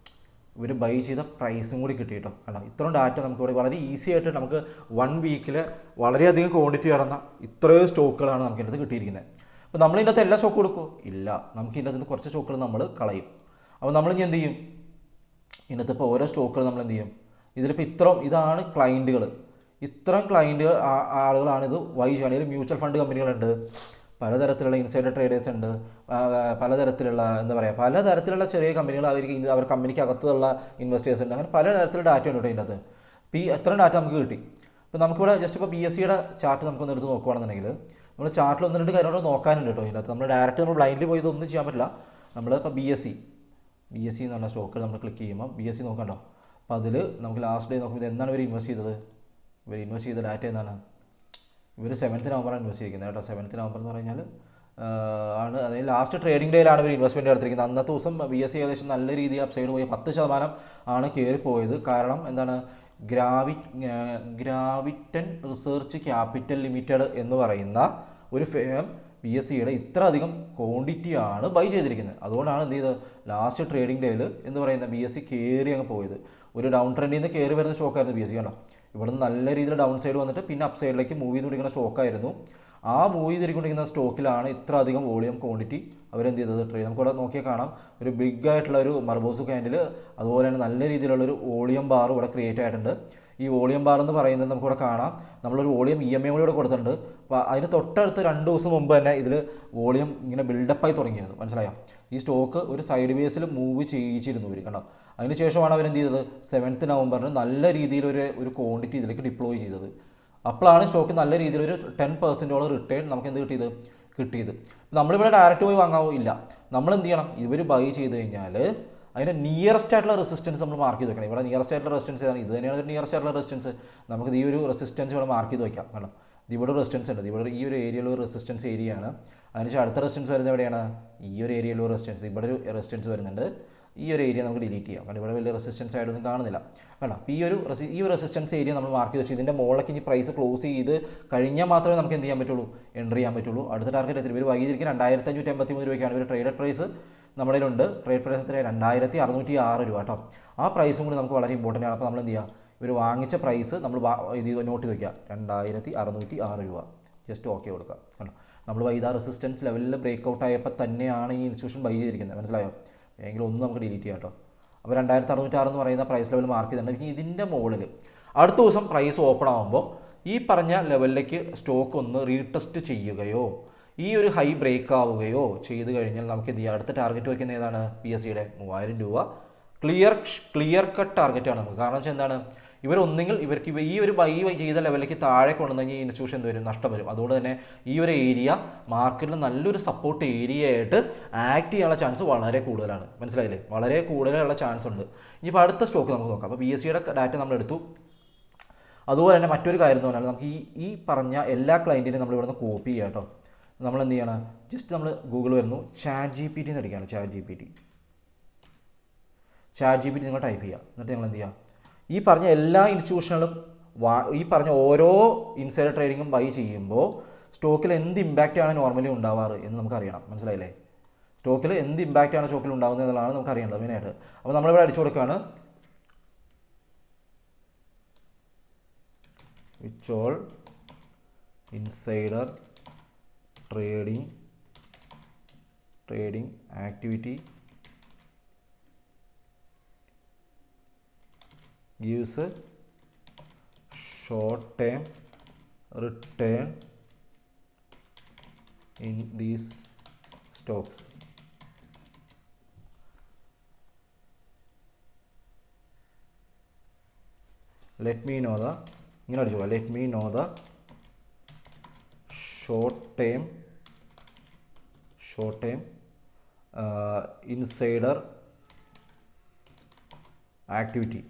Speaker 1: ഇവർ ബൈ ചെയ്ത പ്രൈസും കൂടി കിട്ടി കേട്ടോ. അല്ല, ഇത്രയും ഡാറ്റ നമുക്ക് ഇവിടെ വളരെ ഈസി ആയിട്ട് നമുക്ക് 1 വീക്കിൽ വളരെയധികം ക്വാണ്ടിറ്റി നടന്ന ഇത്രയും സ്റ്റോക്കുകളാണ് നമുക്ക് ഇതിനകത്ത് കിട്ടിയിരിക്കുന്നത്. അപ്പോൾ നമ്മൾ ഇതിനകത്ത് എല്ലാ സ്റ്റോക്ക് കൊടുക്കുമോ, ഇല്ല, നമുക്ക് ഇതിനകത്ത് നിന്ന് കുറച്ച് സ്റ്റോക്കുകൾ നമ്മൾ കളയും. അപ്പോൾ നമ്മൾ ഇനി എന്ത് ചെയ്യും, ഇതിനകത്ത് ഇപ്പോൾ ഓരോ സ്റ്റോക്കുകൾ നമ്മൾ എന്ത് ചെയ്യും, ഇതിലിപ്പോൾ ഇതാണ് ക്ലയൻറ്റുകൾ, ഇത്രയും ക്ലയൻറ്റ് ആളുകളാണ് ഇത് ബൈ ചെയ്യുന്നത്. ഇതിൽ മ്യൂച്വൽ ഫണ്ട് കമ്പനികളുണ്ട്, പലതരത്തിലുള്ള ഇൻസൈഡർ ട്രേഡേഴ്സ് ഉണ്ട്, പലതരത്തിലുള്ള എന്താ പറയുക, പലതരത്തിലുള്ള ചെറിയ കമ്പനികൾ, അവർ കമ്പനിക്ക് അകത്തുള്ള ഇൻവെസ്റ്റേഴ്സ് ഉണ്ട്, അങ്ങനെ പലതരത്തിലുള്ള ഡാറ്റ ഉണ്ട് ഇതിനകത്ത്. ഇപ്പോൾ ഈ എത്ര ഡാറ്റ നമുക്ക് കിട്ടി. ഇപ്പോൾ നമുക്കിവിടെ ജസ്റ്റ് ഇപ്പോൾ BSEയുടെ ചാർട്ട് നമുക്കൊന്ന് എടുത്ത് നോക്കുകയാണെന്നുണ്ടെങ്കിൽ നമ്മൾ ചാർട്ടിൽ 1-2 കാര്യങ്ങൾ നോക്കാനുണ്ട് കേട്ടോ. ഇതിനകത്ത് നമ്മൾ ഡയറക്റ്റ് നമ്മൾ ബ്ലൈൻഡ്ലി പോയി ഇതൊന്നും ചെയ്യാൻ പറ്റില്ല. നമ്മൾ ഇപ്പോൾ BSE എന്ന് പറഞ്ഞ സ്റ്റോക്ക് നമ്മൾ ക്ലിക്ക് ചെയ്യുമ്പോൾ BSE നോക്കണ്ടോ. അപ്പോൾ അതിൽ നമുക്ക് ലാസ്റ്റ് ഡേ നോക്കുമ്പോൾ ഇത് എന്താണ് ഇവർ ഇൻവെസ്റ്റ് ചെയ്തത്, ഇവർ ഇൻവെസ്റ്റ് ചെയ്ത ഡാറ്റ എന്താണ്, ഇവർ 7th നവംബറാണ് ഇൻവെസ്റ്റ് ചെയ്തിരിക്കുന്നത് കേട്ടോ. 7th നവംബർ എന്ന് പറഞ്ഞാൽ ആണ്, അതായത് ലാസ്റ്റ് ട്രേഡിംഗ് ഡേയിലാണ് ഇവർ ഇൻവെസ്റ്റ്മെൻറ്റ് നടത്തിയിരിക്കുന്നത്. അന്നത്തെ ദിവസം BSE ഏകദേശം നല്ല രീതിയിൽ അപ്സൈഡ് പോയി 10% ആണ് കയറിപ്പോയത്. കാരണം എന്താണ്, ഗ്രാവിറ്റൻ റിസർച്ച് ക്യാപിറ്റൽ ലിമിറ്റഡ് എന്ന് പറയുന്ന ഒരു ഫേം
Speaker 2: BSEയുടെ ഇത്ര അധികം ക്വാണ്ടിറ്റിയാണ് ബൈ ചെയ്തിരിക്കുന്നത്. അതുകൊണ്ടാണ് എന്ത് ചെയ്തത്, ലാസ്റ്റ് ട്രേഡിംഗ് ഡേയിൽ എന്ന് പറയുന്ന BSE കയറി അങ്ങ് പോയത്. ഒരു ഡൗൺ ട്രെൻഡിൽ നിന്ന് കയറി വരുന്ന സ്റ്റോക്കായിരുന്നു BSE. കണ്ടോ, ഇവിടുന്ന് നല്ല രീതിയിൽ ഡൗൺ സൈഡ് വന്നിട്ട് പിന്നെ അപ്പ് സൈഡിലേക്ക് മൂവ് ചെയ്തുകൊണ്ടിരിക്കുന്ന സ്റ്റോക്കായിരുന്നു. ആ മൂവ് ചെയ്തിരിക്കൊണ്ടിരിക്കുന്ന സ്റ്റോക്കിലാണ് ഇത്ര അധികം വോളിയം ക്വാണ്ടിറ്റി അവരെന്ത് ചെയ്തത് ട്രേഡ്. നമുക്കിവിടെ നോക്കിയാൽ കാണാം, ഒരു ബിഗ് ആയിട്ടുള്ള ഒരു മർബോസ് ക്യാൻഡിൽ, അതുപോലെ തന്നെ നല്ല രീതിയിലുള്ളൊരു വോളിയം ബാർ ഇവിടെ ക്രിയേറ്റ് ആയിട്ടുണ്ട്. ഈ വോളിയം ബാർ എന്ന് പറയുന്നത് നമുക്കിവിടെ കാണാം, നമ്മളൊരു വോളിയം EMA കൂടെ കൊടുത്തിട്ടുണ്ട്. അപ്പോൾ അതിന് തൊട്ടടുത്ത് 2 ദിവസം മുമ്പ് തന്നെ ഇതിൽ വോളിയം ഇങ്ങനെ ബിൽഡപ്പായി തുടങ്ങിയിരുന്നു. മനസ്സിലായോ, ഈ സ്റ്റോക്ക് ഒരു സൈഡ് വേസിൽ മൂവ് ചെയ്യിച്ചിരുന്നു ഇവർ. കണ്ടോ, അതിനുശേഷമാണ് അവരെന്ത് ചെയ്തത്, 7th നവംബറിന് നല്ല രീതിയിലൊരു ക്വാണ്ടിറ്റി ഇതിലേക്ക് ഡിപ്ലോയ് ചെയ്തത്. അപ്പോഴാണ് സ്റ്റോക്ക് നല്ല രീതിയിലൊരു 10% റിട്ടേൺ നമുക്ക് എന്ത് കിട്ടിയത്. നമ്മളിവിടെ ഡയറക്റ്റ് പോയി വാങ്ങാവോ, ഇല്ല. നമ്മൾ എന്ത് ചെയ്യണം, ഇവർ ബൈ ചെയ്ത് കഴിഞ്ഞാൽ അതിൻ്റെ നിയറസ്റ്റ് ആയിട്ടുള്ള റെസിസ്റ്റൻസ് നമ്മൾ മാർക്ക് ചെയ്ത് വെക്കണം. ഇവിടെ നിയറസ്റ്റ് ആയിട്ടുള്ള റെസിസ്റ്റൻസ് ഏതാണ്, ഇത് തന്നെയാണ് ഒരു നിയറസ്റ്റ് ആയിട്ടുള്ള റെസിസ്റ്റൻസ്. നമുക്ക് ഈ ഒരു റെസിസ്റ്റൻസ് ഇവിടെ മാർക്ക് ചെയ്ത് വയ്ക്കാം. കാരണം ഇവിടെ റെസിസ്റ്റൻസ് ഉണ്ട്, ഇവിടെ ഈ ഒരു ഏരിയയിൽ ഒരു റെസിസ്റ്റൻസ് ഏരിയയാണ്. അതിനുശേഷം അടുത്ത റെസിസ്റ്റൻസ് വരുന്നത് എവിടെയാണ്, ഈ ഒരു ഏരിയയിൽ ഒരു റെസിസ്റ്റൻസ്, ഇവിടെ ഒരു റെസിസ്റ്റൻസ് വരുന്നുണ്ട്. ഈ ഒരു ഏരിയ നമുക്ക് ഡിലീറ്റ് ചെയ്യാം, കാരണം ഇവിടെ വലിയ റെസിസ്റ്റൻസ് ആയിട്ടൊന്നും കാണുന്നില്ല. വേണ്ട, അപ്പോൾ ഈ ഒരു റെസിസ്റ്റൻസ് ഏരിയ നമ്മൾ മാർക്ക് ചെയ്ത് വെച്ച് ഇതിൻ്റെ മുകളിലേക്ക് ഇനി പ്രൈസ് ക്ലോസ് ചെയ്ത് കഴിഞ്ഞാൽ മാത്രമേ നമുക്ക് എന്ത് ചെയ്യാൻ പറ്റുള്ളൂ, എൻ്റർ ചെയ്യാൻ പറ്റുള്ളൂ. അടുത്ത ടാർഗറ്റ് എത്തി, ഇവർ വൈകിയിരിക്കും 2583 രൂപയ്ക്കാണ് ഇവർ ട്രേഡഡ് പ്രൈസ് നമ്മുടെ കയ്യിലുണ്ട്. ട്രേഡ് പ്രൈസ് എത്ര, 2606 രൂപ കേട്ടോ. ആ പ്രൈസും കൂടി നമുക്ക് വളരെ ഇമ്പോർട്ടൻ്റ് ആണ്. അപ്പോൾ നമ്മൾ എന്ത് ചെയ്യുക, ഇവർ വാങ്ങിച്ച പ്രൈസ് നമ്മൾ ഇത് നോട്ട് ചെയ്ത് വയ്ക്കുക, 2606 രൂപ. ജസ്റ്റ് ഓക്കെ കൊടുക്കുക. കണ്ടോ, നമ്മൾ ഇതാ റെസിസ്റ്റൻസ് ലെവലിൽ ബ്രേക്ക് ഔട്ട് ആയപ്പോൾ തന്നെയാണ് ഈ ഇൻസ്റ്റിറ്റ്യൂഷൻ ബൈ ചെയ്തിരിക്കുന്നത്. മനസ്സിലായോ, എങ്കിലും ഒന്നും നമുക്ക് ഡിലീറ്റ് ചെയ്യാം കേട്ടോ. അപ്പോൾ 2606 എന്ന് പറയുന്ന പ്രൈസ് ലെവൽ മാർക്ക് ചെയ്തിട്ടുണ്ട്. ഇനി ഇതിൻ്റെ മുകളിൽ അടുത്ത ദിവസം പ്രൈസ് ഓപ്പൺ ആകുമ്പോൾ ഈ പറഞ്ഞ ലെവലിലേക്ക് സ്റ്റോക്ക് ഒന്ന് റീടെസ്റ്റ് ചെയ്യുകയോ ഈ ഒരു ഹൈ ബ്രേക്ക് ആവുകയോ ചെയ്ത് കഴിഞ്ഞാൽ നമുക്ക് എന്ത് ചെയ്യാം, അടുത്ത ടാർഗറ്റ് വയ്ക്കുന്ന ഏതാണ്, BSEയുടെ 3000 രൂപ ക്ലിയർ കട്ട് ടാർഗറ്റാണ് നമുക്ക്. കാരണം വെച്ചാൽ എന്താണ്, ഇവരൊന്നെങ്കിൽ ഇവർക്ക് ഈ ഒരു ബൈ ചെയ്ത ലെവലിലേക്ക് താഴെ കൊണ്ടുവന്നെങ്കിൽ ഈ ഇൻസ്റ്റിറ്റ്യൂഷൻ എന്ത് വരും, നഷ്ടം വരും. അതുകൊണ്ട് തന്നെ ഈ ഒരു ഏരിയ മാർക്കറ്റിൽ നല്ലൊരു സപ്പോർട്ട് ഏരിയ ആയിട്ട് ആക്ട് ചെയ്യാനുള്ള ചാൻസ് വളരെ കൂടുതലാണ്. മനസ്സിലായില്ലേ, വളരെ കൂടുതലുള്ള ചാൻസ് ഉണ്ട്. ഇനിയിപ്പോൾ അടുത്ത സ്റ്റോക്ക് നമുക്ക് നോക്കാം. അപ്പോൾ BSEയുടെ ഡാറ്റ നമ്മൾ എടുത്തു. അതുപോലെ തന്നെ മറ്റൊരു കാര്യം എന്ന് പറഞ്ഞാൽ നമുക്ക് ഈ പറഞ്ഞ എല്ലാ ക്ലയൻറ്റിനെയും നമ്മൾ ഇവിടുന്ന് കോപ്പി ചെയ്യാം കേട്ടോ. നമ്മൾ എന്ത് ചെയ്യണം, ജസ്റ്റ് നമ്മൾ ഗൂഗിൾ വരുന്നു, ChatGPT എന്ന് അടിക്കുകയാണ്. ChatGPT നിങ്ങൾ ടൈപ്പ് ചെയ്യുക. എന്നിട്ട് നിങ്ങൾ എന്ത് ചെയ്യുക, ഈ പറഞ്ഞ എല്ലാ ഇൻസ്റ്റിറ്റ്യൂഷനുകളും ഈ പറഞ്ഞ ഓരോ ഇൻസൈഡർ ട്രേഡിങ്ങും ബൈ ചെയ്യുമ്പോൾ സ്റ്റോക്കിൽ എന്ത് ഇമ്പാക്റ്റാണ് നോർമലി ഉണ്ടാവാറ് എന്ന് നമുക്ക് അറിയണം. മനസ്സിലായില്ലേ, സ്റ്റോക്കിൽ എന്ത് ഇമ്പാക്റ്റാണ് സ്റ്റോക്കിൽ ഉണ്ടാകുന്നത് എന്നുള്ളതാണ് നമുക്ക് അറിയേണ്ടത് മെയിനായിട്ട്. അപ്പോൾ നമ്മളിവിടെ അടിച്ചു കൊടുക്കുകയാണ്, which all insider trading activity gives a short term return in these stocks. Let me know the short term insider activity.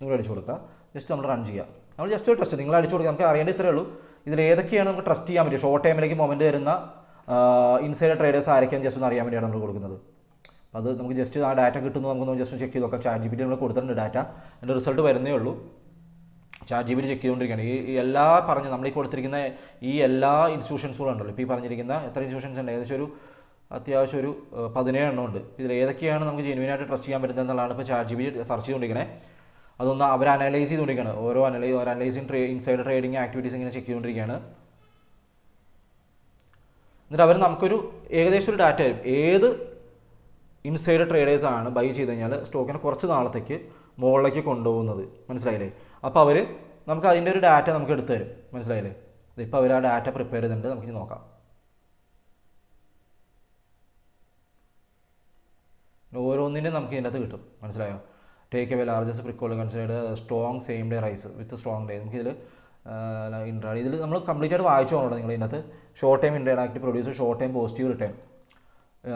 Speaker 2: നിങ്ങൾ അടിച്ചു കൊടുക്കുക. ജസ്റ്റ് നമ്മൾ റൺ ചെയ്യുക. നമ്മൾ ജസ്റ്റ് ട്രസ്റ്റ് നിങ്ങൾ അടിച്ചു കൊടുക്കുക. നമുക്ക് അറിയേണ്ട ഇത്രയേ ഉള്ളൂ, ഇതിൽ ഏതൊക്കെയാണ് നമുക്ക് ട്രസ്റ്റ് ചെയ്യാൻ പറ്റും, ഷോർട്ട് ടൈമിലേക്ക് മൊമെൻറ്റ് വരുന്ന ഇൻസൈഡർ ട്രേഡേഴ്സ് ആരൊക്കെയാണ് ജസ്റ്റ് ഒന്ന് അറിയാൻ വേണ്ടിയാണ് നമ്മൾ കൊടുക്കുന്നത്. അത് നമുക്ക് ജസ്റ്റ് ആ ഡാറ്റ കിട്ടുന്നത് നമുക്കൊന്ന് ജസ്റ്റ് ചെക്ക് ചെയ്ത് നോക്കാം. ChatGPT നമ്മൾ കൊടുത്തിട്ടുണ്ട് ഡാറ്റ, അതിൻ്റെ റിസൾട്ട് വരുന്നേ ഉള്ളൂ. ChatGPT ചെക്ക് ചെയ്തുകൊണ്ടിരിക്കുകയാണ്. ഈ എല്ലാ നമ്മൾ ഈ കൊടുത്തിരിക്കുന്ന ഈ എല്ലാ ഇൻസ്റ്റിറ്റ്യൂഷൻസുകളും ഉണ്ടല്ലോ. ഇപ്പോൾ ഈ പറഞ്ഞിരിക്കുന്ന എത്ര ഇൻസ്റ്റിറ്റ്യൂഷൻസ് ഉണ്ട്, ഏകദേശം അത്യാവശ്യം ഒരു 17 എണ്ണം ഉണ്ട്. ഇതിൽ ഏതൊക്കെയാണ് നമുക്ക് ജെനുവിനായിട്ട് ട്രസ്റ്റ് ചെയ്യാൻ പറ്റുന്നത് എന്നുള്ളതാണ് ഇപ്പോൾ ChatGPT സെർച്ച് ചെയ്തുകൊണ്ടിരിക്കണേ. അതൊന്ന് അവർ അനലൈസ് ചെയ്തുകൊണ്ടിരിക്കുകയാണ്. ഓരോ അനലൈസിങ് ഇൻസൈഡർ ട്രേഡിംഗ് ആക്ടിവിറ്റീസ് ഇങ്ങനെ ചെക്ക് ചെയ്തുകൊണ്ടിരിക്കുകയാണ്. എന്നിട്ട് അവർ നമുക്കൊരു ഏകദേശം ഒരു ഡാറ്റ തരും, ഏത് ഇൻസൈഡർ ട്രേഡേഴ്സാണ് ബൈ ചെയ്ത് കഴിഞ്ഞാൽ സ്റ്റോക്കിനെ കുറച്ച് നാളത്തേക്ക് മുകളിലേക്ക് കൊണ്ടുപോകുന്നത്. മനസ്സിലായില്ലേ, അപ്പോൾ അവർ നമുക്ക് അതിൻ്റെ ഒരു ഡാറ്റ നമുക്ക് എടുത്തു തരും. മനസ്സിലായില്ലേ, ഇപ്പോൾ അവർ ആ ഡാറ്റ പ്രിപ്പയർ ചെയ്തിട്ടുണ്ട്, നമുക്ക് നോക്കാം. ഓരോന്നിനും നമുക്ക് ഇതിൻ്റെ അകത്ത് കിട്ടും. മനസ്സിലായോ, take away largest Pricol considered strong same day rise with strong day. നമുക്കിതിൽ ഇൻട്രാഡേ ഇതിൽ നമ്മൾ കംപ്ലീറ്റ് ആയിട്ട് വായിച്ചു പോകണം നിങ്ങൾ. ഇതിനകത്ത് short time interactive producer, short time positive return.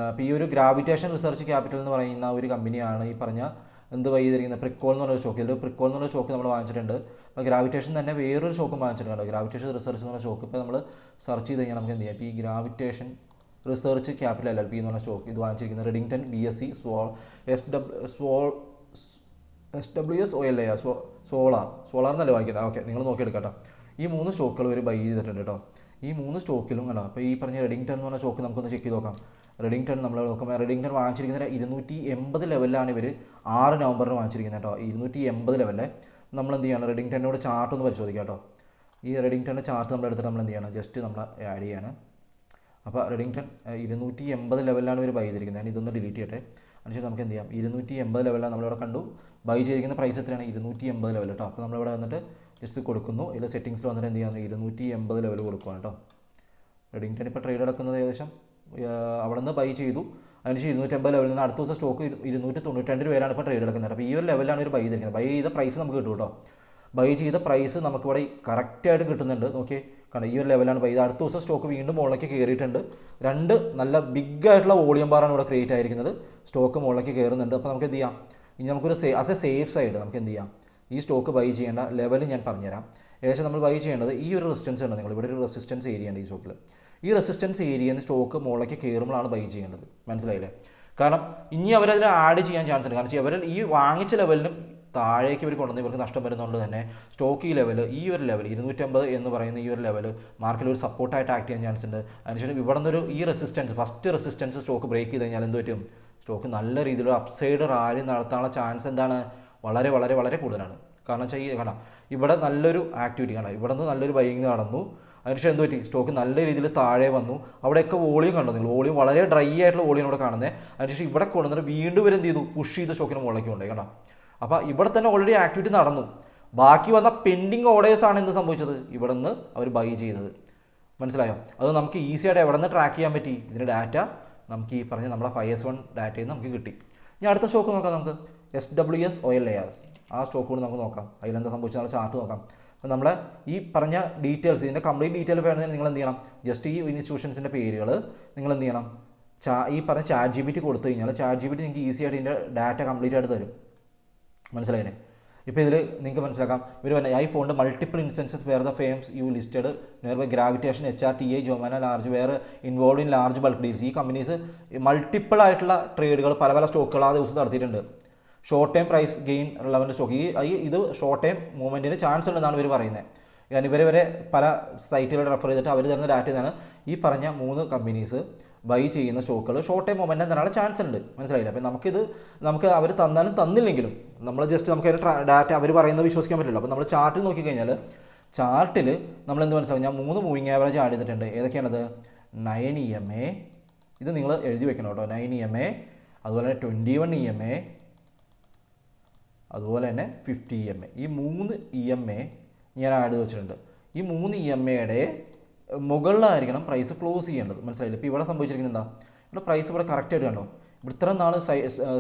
Speaker 2: അപ്പോൾ ഈ ഒരു ഗ്രാവിറ്റേഷൻ റിസർച്ച് ക്യാപിറ്റൽ എന്ന് പറയുന്ന ഒരു കമ്പനിയാണ് ഈ പറഞ്ഞ എന്ത് ബൈ ചെയ്തിരിക്കുന്നത്, പ്രിക്കോൾ എന്നുള്ള സ്റ്റോക്ക്. ഇതിൽ പ്രിക്കോൾ എന്നുള്ള സ്റ്റോക്ക് നമ്മൾ വാങ്ങിച്ചിട്ടുണ്ട്. അപ്പോൾ ഗ്രാവിറ്റേഷൻ തന്നെ വേറൊരു സ്റ്റോക്കും വാങ്ങിച്ചിട്ടുണ്ട്, ഗ്രാവിറ്റേഷൻ റിസർച്ച് എന്നുള്ള സ്റ്റോക്ക്. ഇപ്പോൾ നമ്മൾ സെർച്ച് ചെയ്ത് കഴിഞ്ഞാൽ നമുക്ക് എന്ത് ചെയ്യാം, ഇപ്പോൾ ഈ ഗ്രാവിറ്റേഷൻ റിസർച്ച് ക്യാപിറ്റൽ LLP എന്നുള്ള സ്റ്റോക്ക് ഇത് വാങ്ങിച്ചിരിക്കുന്നത് റെഡിങ്ടൺ BSE SWSOLAR സോളാർ എന്നല്ലേ വാങ്ങിക്കുന്നത്. ഓക്കെ, നിങ്ങൾ നോക്കിയെടുക്കാം കേട്ടോ. ഈ 3 സ്റ്റോക്കുകൾ ഒരു ബൈ ചെയ്തിട്ടുണ്ട് കേട്ടോ. ഈ 3 സ്റ്റോക്കിലും കണ്ടോ. അപ്പോൾ ഈ പറഞ്ഞ റെഡിങ്ടൺ എന്ന് പറഞ്ഞ സ്റ്റോക്ക് നമുക്കൊന്ന് ചെക്ക് ചെയ്ത് നോക്കാം. റെഡിങ്ടൺ നമ്മൾ നോക്കുമ്പോൾ റെഡിങ്ടൺ വാങ്ങിച്ചിരിക്കുന്നത് 280 ലെവലിലാണ് ഇവർ 6 നവംബറിന് വാങ്ങിച്ചിരിക്കുന്നത് കേട്ടോ. 280 ലെവലിൽ നമ്മൾ എന്ത് ചെയ്യണം, റെഡിങ്ടണിനോട് ചാർട്ട് ഒന്ന് പരിശോധിക്കാം കേട്ടോ. ഈ റെഡിങ്ടണിൻ്റെ ചാർട്ട് നമ്മൾ എടുത്തിട്ട് നമ്മൾ എന്ത് ചെയ്യണം, ജസ്റ്റ് നമ്മൾ ആഡ് ചെയ്യാണ്. അപ്പോൾ റെഡിങ്ടൺ 280 ലെവലിലാണ് ഇവർ ബൈ ചെയ്തിരിക്കുന്നത്. ഞാൻ ഇതൊന്ന് ഡിലീറ്റ് ചെയ്യട്ടെ. അതിനുശേഷം നമുക്ക് എന്ത് ചെയ്യാം, 280 ലെവലിലാണ് നമ്മളിവിടെ കണ്ടു. ബൈ ചെയ്തിരിക്കുന്ന പ്രൈസ് എത്രയാണ്, 280 ലെവൽ കേട്ടോ. അപ്പോൾ നമ്മളിവിടെ വന്നിട്ട് ജസ്റ്റ് കൊടുക്കുന്നു. ഇതിൽ സെറ്റിങ്സിൽ വന്നിട്ട് എന്ത് ചെയ്യാം, 280 ലെവൽ കൊടുക്കുകയാണ് കേട്ടോ. റെഡിങ്ടൺ ഇപ്പോൾ ട്രേഡ് നടക്കുന്നത് ഏകദേശം അവിടെ നിന്ന് ബൈ ചെയ്തു. അതിനുശേഷം 280 ലെവലിൽ നിന്ന് അടുത്ത ദിവസം സ്റ്റോക്ക് 292 രൂപയിലാണ് ഇപ്പോൾ ട്രേഡ് നടക്കുന്നത്. അപ്പോൾ ഈ ഒരു ലെവലാണ് ഇവർ ബൈ ചെയ്തിരിക്കുന്നത്. ബൈ ചെയ്ത പ്രൈസ് നമുക്ക് കിട്ടും കേട്ടോ. ബൈ ചെയ്ത പ്രൈസ് നമുക്കിവിടെ കറക്റ്റായിട്ട് കിട്ടുന്നുണ്ട്. നോക്കി കാരണം ഈ ഒരു ലെവലാണ് ബൈ ചെയ്ത്. അടുത്ത ദിവസം സ്റ്റോക്ക് വീണ്ടും മുകളിലേക്ക് കയറിയിട്ടുണ്ട്. 2 നല്ല ബിഗ് ആയിട്ടുള്ള വോളിയം ബാറാണ് ഇവിടെ ക്രിയേറ്റ് ആയിരിക്കുന്നത്. സ്റ്റോക്ക് മുകളിലേക്ക് കയറുന്നുണ്ട്. അപ്പോൾ നമുക്ക് എന്ത് ചെയ്യാം, ഇനി നമുക്കൊരു ആസ് എ സേഫ് സൈഡ് നമുക്ക് എന്ത് ചെയ്യാം, ഈ സ്റ്റോക്ക് ബൈ ചെയ്യേണ്ട ലെവൽ ഞാൻ പറഞ്ഞുതരാം. ഏകദേശം നമ്മൾ ബൈ ചെയ്യേണ്ടത് ഈ ഒരു റെസിസ്റ്റൻസ് ഉണ്ട്. നിങ്ങൾ ഇവിടെ ഒരു റെസിസ്റ്റൻസ് ഏരിയ ഉണ്ട് ഈ സ്റ്റോക്കിൽ. ഈ റെസിസ്റ്റൻസ് ഏരിയയിൽ നിന്ന് സ്റ്റോക്ക് മുകളിലേക്ക് കയറുമ്പോഴാണ് ബൈ ചെയ്യേണ്ടത്. മനസ്സിലായില്ലേ? കാരണം ഇനി അവരതിൽ ആഡ് ചെയ്യാൻ ചാൻസ് ഉണ്ട്. കാരണം അവർ ഈ വാങ്ങിച്ച ലെവലിനും താഴേക്ക് ഇവർ കൊണ്ടുവന്ന് ഇവർക്ക് നഷ്ടം വരുന്നതുകൊണ്ട് തന്നെ സ്റ്റോക്ക് ഈ ലെവൽ, ഈ ഒരു ലെവൽ 250 എന്ന് പറയുന്ന ഈ ഒരു ലെവൽ മാർക്കറ്റിൽ ഒരു സപ്പോർട്ടായിട്ട് ആക്ട് ചെയ്യാൻ ചാൻസ് ഉണ്ട്. അതിനുശേഷം ഇവിടെ നിന്നൊരു ഈ resistance, first resistance stock break ചെയ്ത് കഴിഞ്ഞാൽ എന്ത് പറ്റും, സ്റ്റോക്ക് നല്ല രീതിയിലുള്ള അപ്സൈഡ് റാലി നടത്താനുള്ള ചാൻസ് എന്താണ്, വളരെ വളരെ വളരെ കൂടുതലാണ്. കാരണം വെച്ചാൽ ഈ കാണാം ഇവിടെ നല്ലൊരു ആക്ടിവിറ്റി കാണാം, ഇവിടെ നിന്ന് നല്ലൊരു ബൈയിങ് നടന്നു. അതിനുശേഷം എന്ത് പറ്റി, സ്റ്റോക്ക് നല്ല രീതിയിൽ താഴെ വന്നു. അവിടെയൊക്കെ വോളിയം കണ്ടു നിങ്ങൾ, വോളിയം വളരെ ഡ്രൈ ആയിട്ടുള്ള വോളിയം ഇവിടെ കാണുന്നത്. അതിനുശേഷം ഇവിടെ കൊണ്ടുവന്നിട്ട് വീണ്ടും ഇവർ എന്ത് ചെയ്തു, പുഷ് ചെയ്ത് സ്റ്റോക്കിന് മുകളിലേക്ക് കൊണ്ടുപോയി കണ്ടോ. അപ്പോൾ ഇവിടെ തന്നെ ഓൾറെഡി ആക്ടിവിറ്റി നടന്നു. ബാക്കി വന്ന പെൻഡിങ് ഓർഡേഴ്സാണ് എന്ത് സംഭവിച്ചത്, ഇവിടെ നിന്ന് അവർ ബൈ ചെയ്തത്. മനസ്സിലായോ? അത് നമുക്ക് ഈസി ആയിട്ട് എവിടെ നിന്ന് ട്രാക്ക് ചെയ്യാൻ പറ്റി, ഇതിൻ്റെ ഡാറ്റ നമുക്ക് ഈ പറഞ്ഞ നമ്മളെ 5S1 ഡാറ്റയിൽ നിന്ന് നമുക്ക് കിട്ടി. ഇനി അടുത്ത സ്റ്റോക്ക് നോക്കാം. നമുക്ക് SWS Oil Layers ആ സ്റ്റോക്ക് കൂടി നമുക്ക് നോക്കാം. അതിലെന്താ സംഭവിച്ചത് നമ്മൾ ചാർട്ട് നോക്കാം. അപ്പോൾ നമ്മൾ ഈ പറഞ്ഞ ഡീറ്റെയിൽസ്, ഇതിൻ്റെ കംപ്ലീറ്റ് ഡീറ്റെയിൽ വേണമെങ്കിൽ നിങ്ങൾ എന്ത് ചെയ്യണം, ജസ്റ്റ് ഈ ഇൻസ്റ്റിറ്റ്യൂഷൻസിൻ്റെ പേരുകൾ നിങ്ങൾ എന്ത് ചെയ്യണം, ഈ പറഞ്ഞ ChatGPT കൊടുത്തു കഴിഞ്ഞാൽ ChatGPT നിങ്ങൾക്ക് ഈസി ആയിട്ട് ഇതിൻ്റെ ഡാറ്റ കംപ്ലീറ്റ് ആയിട്ട് തരും. മനസ്സിലായില്ലേ? ഇപ്പോൾ ഇതിൽ നിങ്ങൾക്ക് മനസ്സിലാക്കാം, ഇവർ പറഞ്ഞ I found multiple instances where the firms you listed near by gravitation, HRTA, ജൊമാന large where involve in large bulk deals. ഈ കമ്പനീസ് മൾട്ടിപ്പിൾ ആയിട്ടുള്ള ട്രേഡുകൾ പല പല സ്റ്റോക്കുകൾ ആ ദിവസം നടത്തിയിട്ടുണ്ട്. Short time price gain relevant stock, ഇത് ഷോർട്ട് ടൈം മൂവ്മെൻറ്റിന് ചാൻസ് ഉണ്ടെന്നാണ് ഇവർ പറയുന്നത്. കാരണം ഇവരെ വരെ പല സൈറ്റുകൾ റെഫർ ചെയ്തിട്ട് അവർ തരുന്ന ഡാറ്റ ഇതാണ്. ഈ പറഞ്ഞ 3 കമ്പനീസ് ബൈ ചെയ്യുന്ന സ്റ്റോക്കുകൾ ഷോർട്ട് ടൈം മൊമെൻറ്റം തരാനുള്ള ചാൻസ് ഉണ്ട്. മനസ്സിലായില്ല? അപ്പോൾ നമുക്ക് അവർ തന്നാലും തന്നില്ലെങ്കിലും നമ്മൾ ജസ്റ്റ് നമുക്ക് അതിൻ്റെ ഡാറ്റ അവർ പറയുന്നത് വിശ്വസിക്കാൻ പറ്റില്ല. അപ്പോൾ നമ്മൾ ചാർട്ടിൽ നോക്കിക്കഴിഞ്ഞാൽ ചാർട്ടിൽ നമ്മൾ എന്ത് മനസ്സിലാക്കും, ഞാൻ 3 മൂവിങ് ആവറേജ് ആഡ് ചെയ്തിട്ടുണ്ട്. ഏതൊക്കെയാണത്, 9 EMA, ഇത് നിങ്ങൾ എഴുതി വെക്കണം കേട്ടോ, 9 EMA, അതുപോലെ തന്നെ 21 EMA, അതുപോലെ തന്നെ 50 EMA. ഈ 3 EMA ഞാൻ ആഡ് വെച്ചിട്ടുണ്ട്. ഈ 3 EMAയുടെ മുകളിലായിരിക്കണം പ്രൈസ് ക്ലോസ് ചെയ്യേണ്ടത്. മനസ്സിലായില്ല? ഇപ്പോൾ ഇവിടെ സംഭവിച്ചിരിക്കുന്നത് എന്താ, ഇവിടെ പ്രൈസ് ഇവിടെ കറക്റ്റായിട്ട് കണ്ടോ, ഇവിടെ ഇത്ര നാൾ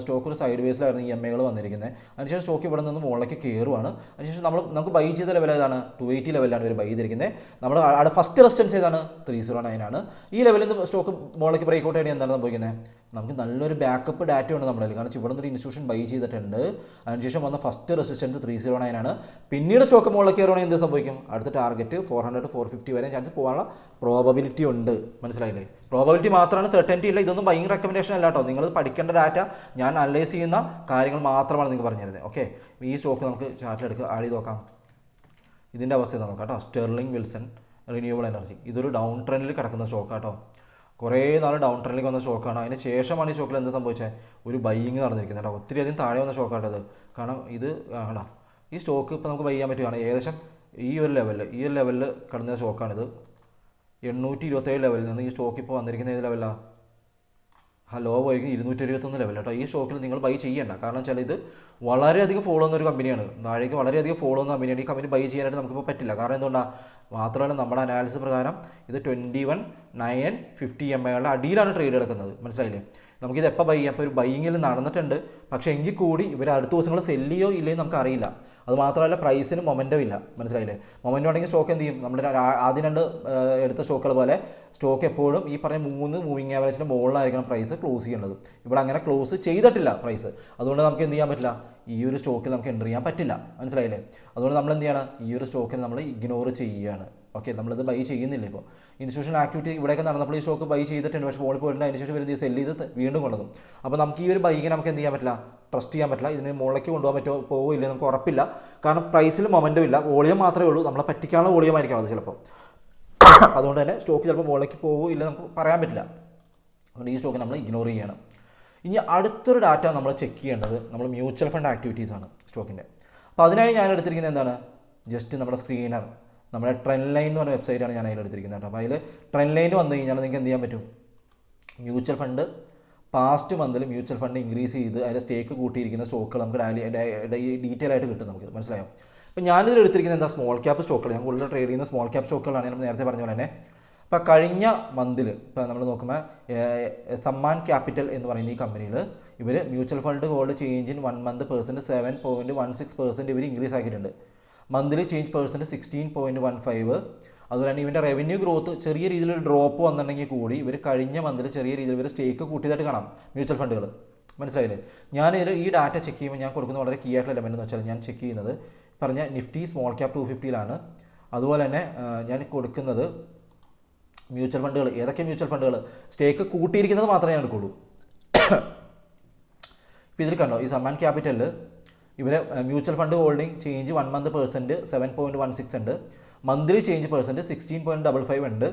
Speaker 2: സ്റ്റോക്ക് ഒരു സൈഡ് വേസിലായിരുന്നു EMAകൾ വന്നിരിക്കുന്നത്. അതിനുശേഷം സ്റ്റോക്ക് ഇവിടെ നിന്ന് മുകളിലേക്ക് കയറുവാണ്. അതിനുശേഷം നമുക്ക് ബൈ ചെയ്ത ലെവൽ ഏതാണ്, 280 ലെവലിലാണ് ഇവർ ബൈ ചെയ്തിരിക്കുന്നത്. നമ്മൾ ഫസ്റ്റ് റെസിസ്റ്റൻസ് ഏതാണ്, 309 ആണ്. ഈ ലെവലിൽ നിന്ന് സ്റ്റോക്ക് മുകളിലേക്ക് ബ്രേക്ക് ഔട്ട് ആയിട്ട് എന്താണ് സംഭവിക്കുന്നത്, നമുക്ക് നല്ലൊരു ബാക്കപ്പ് ഡാറ്റ ഉണ്ട് നമ്മുടെ കയ്യിൽ. കാരണം ഇവിടെ നിന്നൊരു ഇൻസ്റ്റിറ്റ്യൂഷൻ ബൈ ചെയ്തിട്ടുണ്ട്. അതിനുശേഷം വന്ന ഫസ്റ്റ് റെസിസ്റ്റൻസ് 309 ആണ്. പിന്നീട് സ്റ്റോക്ക് മുകളിലേക്ക് കയറുവാണെങ്കിൽ എന്ത് സംഭവിക്കും, അടുത്ത ടാർഗറ്റ് 400 to 450 വരെ ചാൻസ് പോകാനുള്ള പ്രോബബിലിറ്റി ഉണ്ട്. മനസ്സിലായില്ലേ? പ്രോബബിലിറ്റി മാത്രമാണ്, സെർട്ടനിറ്റി ഇല്ല. ഇതൊന്നും ബൈയിങ് റെക്കമെൻഡേഷൻ അല്ല കേട്ടോ. നിങ്ങൾ പഠിക്കേണ്ട ഡാറ്റ ഞാൻ അനലൈസ് ചെയ്യുന്ന കാര്യങ്ങൾ മാത്രമാണ് നിങ്ങൾക്ക് പറഞ്ഞു തരുന്നത്. ഓക്കെ, ഈ സ്റ്റോക്ക് നമുക്ക് ചാർട്ടിലെടുക്കുക, ആഡ് ചെയ്ത് നോക്കാം. ഇതിൻ്റെ അവസ്ഥ നോക്കാം കേട്ടോ. സ്റ്റെർലിംഗ് വിൽസൺ റിന്യൂവബിൾ എനർജി, ഇതൊരു ഡൗൺ ട്രെൻഡിൽ കിടക്കുന്ന സ്റ്റോക്ക് കേട്ടോ. കുറേ നാൾ ഡൗൺ ട്രെൻഡിലേക്ക് വന്ന സ്റ്റോക്കാണ്. അതിന് ശേഷമാണ് ഈ സ്റ്റോക്കിൽ എന്ത് സംഭവിച്ചത്, ഒരു ബൈയിങ് നടന്നിരിക്കുന്നത് കേട്ടോ. ഒത്തിരി അധികം താഴെ വന്ന സ്റ്റോക്കാട്ടത്. കാരണം ഇത് കാണാം, ഈ സ്റ്റോക്ക് ഇപ്പോൾ നമുക്ക് ബൈ ചെയ്യാൻ പറ്റുകയാണ്. ഏകദേശം ഈ ഒരു ലെവലിൽ കിടന്ന സ്റ്റോക്കാണിത്. 827 ലെവലിൽ നിന്ന് ഈ സ്റ്റോക്ക് ഇപ്പോൾ വന്നിരിക്കുന്ന ഏത് ലെവലാണ്, ലോ പോയിരിക്കും 271 ലെവൽ കേട്ടോ. ഈ സ്റ്റോക്കിൽ നിങ്ങൾ ബൈ ചെയ്യേണ്ട. കാരണം വെച്ചാൽ ഇത് വളരെയധികം ഫോളോ ചെയ്യുന്ന ഒരു കമ്പനിയാണ്. താഴേക്ക് വളരെയധികം ഫോളോ ചെയ്യുന്ന കമ്പനിയാണ്. ഈ കമ്പനി ബൈ ചെയ്യാനായിട്ട് നമുക്കിപ്പോൾ പറ്റില്ല. കാരണം എന്തുകൊണ്ടാണ്, മാത്രമല്ല നമ്മുടെ അനാലിസിസ് പ്രകാരം ഇത് 21, 9, 50 EMAകളുടെ അടിയിലാണ് ട്രേഡ് എടുക്കുന്നത്. മനസ്സിലായില്ലേ? നമുക്കിത് എപ്പോൾ ബൈ ചെയ്യാം, അപ്പോൾ ഒരു ബൈയിങ്ങിൽ നടന്നിട്ടുണ്ട്. പക്ഷേ എങ്കിൽ കൂടി ഇവർ അടുത്ത ദിവസങ്ങൾ സെല്ലിയോ ഇല്ലയോ നമുക്കറിയില്ല. അത് മാത്രമല്ല പ്രൈസിന് മൊമെൻറ്റം ഇല്ല. മനസ്സിലായില്ലേ? മൊമെൻറ്റം ഉണ്ടെങ്കിൽ സ്റ്റോക്ക് എന്ത് ചെയ്യും, നമ്മുടെ ആദ്യം 2 എടുത്ത സ്റ്റോക്കുകൾ പോലെ സ്റ്റോക്ക് എപ്പോഴും ഈ പറഞ്ഞ 3 മൂവിങ് ആവറേജിൻ്റെ മുകളിലായിരിക്കണം പ്രൈസ് ക്ലോസ് ചെയ്യേണ്ടത്. ഇവിടെ അങ്ങനെ ക്ലോസ് ചെയ്തിട്ടില്ല പ്രൈസ്. അതുകൊണ്ട് നമുക്ക് എന്ത് ചെയ്യാൻ പറ്റില്ല, ഈ ഒരു സ്റ്റോക്കിൽ നമുക്ക് എൻ്റർ ചെയ്യാൻ പറ്റില്ല. മനസ്സിലായില്ലേ? അതുകൊണ്ട് നമ്മൾ എന്ത് ചെയ്യണം, ഈ ഒരു സ്റ്റോക്കിന് നമ്മൾ ഇഗ്നോർ ചെയ്യുകയാണ്. ഓക്കെ, നമ്മളിത് ബൈ ചെയ്യുന്നില്ല. ഇപ്പോൾ ഇൻസ്റ്റിറ്റ്യൂഷണൽ ആക്ടിവിറ്റി ഇവിടെയൊക്കെ നടന്നപ്പോൾ ഈ സ്റ്റോക്ക് ബൈ ചെയ്തിട്ടുണ്ട്. പക്ഷേ പോളിൽ പോയിട്ടുണ്ട്. അതിനുശേഷം വരുന്നത് സെല്ല് ചെയ്ത് വീണ്ടും കൊണ്ടുവന്നു. അപ്പോൾ നമുക്ക് ഈ ഒരു ബൈക്കിനെ നമുക്ക് എന്ത് ചെയ്യാൻ പറ്റില്ല, ട്രസ്റ്റ് ചെയ്യാൻ പറ്റില്ല. ഇതിന് മുകളിലേക്ക് കൊണ്ടുപോകാൻ പോവില്ല, നമുക്ക് ഉറപ്പില്ല. കാരണം പ്രൈസിൽ മൊമെൻറ്റും ഇല്ല, വോളിയം മാത്രമേ ഉള്ളൂ. നമ്മളെ പറ്റിക്കാനുള്ള വോളിയം ആയിരിക്കാം അത് ചിലപ്പോൾ. അതുകൊണ്ട് തന്നെ സ്റ്റോക്ക് ചിലപ്പോൾ മുകളിലേക്ക് പോകുമോ ഇല്ല നമുക്ക് പറയാൻ പറ്റില്ല. അതുകൊണ്ട് ഈ സ്റ്റോക്ക് നമ്മൾ ഇഗ്നോർ ചെയ്യണം. ഇനി അടുത്തൊരു ഡാറ്റ നമ്മൾ ചെക്ക് ചെയ്യേണ്ടത് നമ്മൾ മ്യൂച്വൽ ഫണ്ട് ആക്ടിവിറ്റീസാണ് സ്റ്റോക്കിൻ്റെ. അപ്പോൾ അതിനായി ഞാൻ എടുത്തിരിക്കുന്നത് എന്താണ്, ജസ്റ്റ് നമ്മുടെ സ്ക്രീനർ, നമ്മുടെ ട്രെൻഡ് ലൈൻ എന്ന് പറഞ്ഞ വെബ്സൈറ്റാണ് ഞാൻ അതിലെടുത്തിരിക്കുന്നത് കേട്ടോ. അപ്പോൾ അതിൽ ട്രെൻഡ് ലൈൻ വന്നു കഴിഞ്ഞാൽ നിങ്ങൾക്ക് എന്ത് ചെയ്യാൻ പറ്റും, മ്യൂച്വൽ ഫണ്ട് പാസ്റ്റ് മന്തിൽ മ്യൂച്വൽ ഫണ്ട് ഇൻക്രീസ് ചെയ്ത് അതിൻ്റെ സ്റ്റേക്ക് കൂട്ടിയിരിക്കുന്ന സ്റ്റോക്കുകൾ നമുക്ക് ഡീറ്റെയിൽ ആയിട്ട് കിട്ടും, നമുക്ക് മനസ്സിലായോ. അപ്പോൾ ഞാനിതിൽ എടുത്തിരിക്കുന്നത് എന്താ, സ്മോൾ ക്യാപ്പ് സ്റ്റോക്കുകൾ. ഞാൻ കൂടുതൽ ട്രേഡ് ചെയ്യുന്ന സ്മോൾ ക്യാപ്പ് സ്റ്റോക്കുകളാണ് നമ്മൾ നേരത്തെ പറഞ്ഞ പോലെ തന്നെ. ഇപ്പോൾ കഴിഞ്ഞ മന്തിൽ ഇപ്പോൾ നമ്മൾ നോക്കുമ്പോൾ സമ്മാൻ ക്യാപിറ്റൽ എന്ന് പറയുന്ന ഈ കമ്പനിയിൽ ഇവർ mutual fund hold change in 1 month % 7.16% ഇവർ ഇൻക്രീസ് ആക്കിയിട്ടുണ്ട്. Monthly change % 16.15. അതുപോലെ തന്നെ ഇവൻ്റെ റവന്യൂ ഗ്രോത്ത് ചെറിയ രീതിയിൽ ഡ്രോപ്പ് വന്നിട്ടുണ്ടെങ്കിൽ കൂടി ഇവർ കഴിഞ്ഞ മന്തിൽ ചെറിയ രീതിയിൽ ഇവർ സ്റ്റേക്ക് കൂട്ടിയതായിട്ട് കാണാം മ്യൂച്വൽ ഫണ്ടുകൾ, മനസ്സിലായില്ലേ. ഞാനിതിൽ ഈ ഡാറ്റ ചെക്ക് ചെയ്യുമ്പോൾ ഞാൻ കൊടുക്കുന്ന വളരെ കീ ആയിട്ടുള്ള എലമെൻ്റ് എന്ന് വെച്ചാൽ ഞാൻ ചെക്ക് ചെയ്യുന്നത് പറഞ്ഞ നിഫ്റ്റി സ്മോൾ ക്യാപ്പ് 250 അതുപോലെ തന്നെ ഞാൻ കൊടുക്കുന്നത് മ്യൂച്വൽ ഫണ്ടുകൾ, ഏതൊക്കെ മ്യൂച്വൽ ഫണ്ടുകൾ സ്റ്റേക്ക് കൂട്ടിയിരിക്കുന്നത് മാത്രമേ ഞാൻ എടുക്കുള്ളൂ. ഇപ്പോൾ ഇതിൽ കണ്ടോ, ഈ സമ്മാൻ ക്യാപിറ്റലിൽ ഇവരെ mutual fund holding change 1 month % 7.16 ഉണ്ട്, മന്ത്ലി ചേഞ്ച് % 16.55 ഉണ്ട്.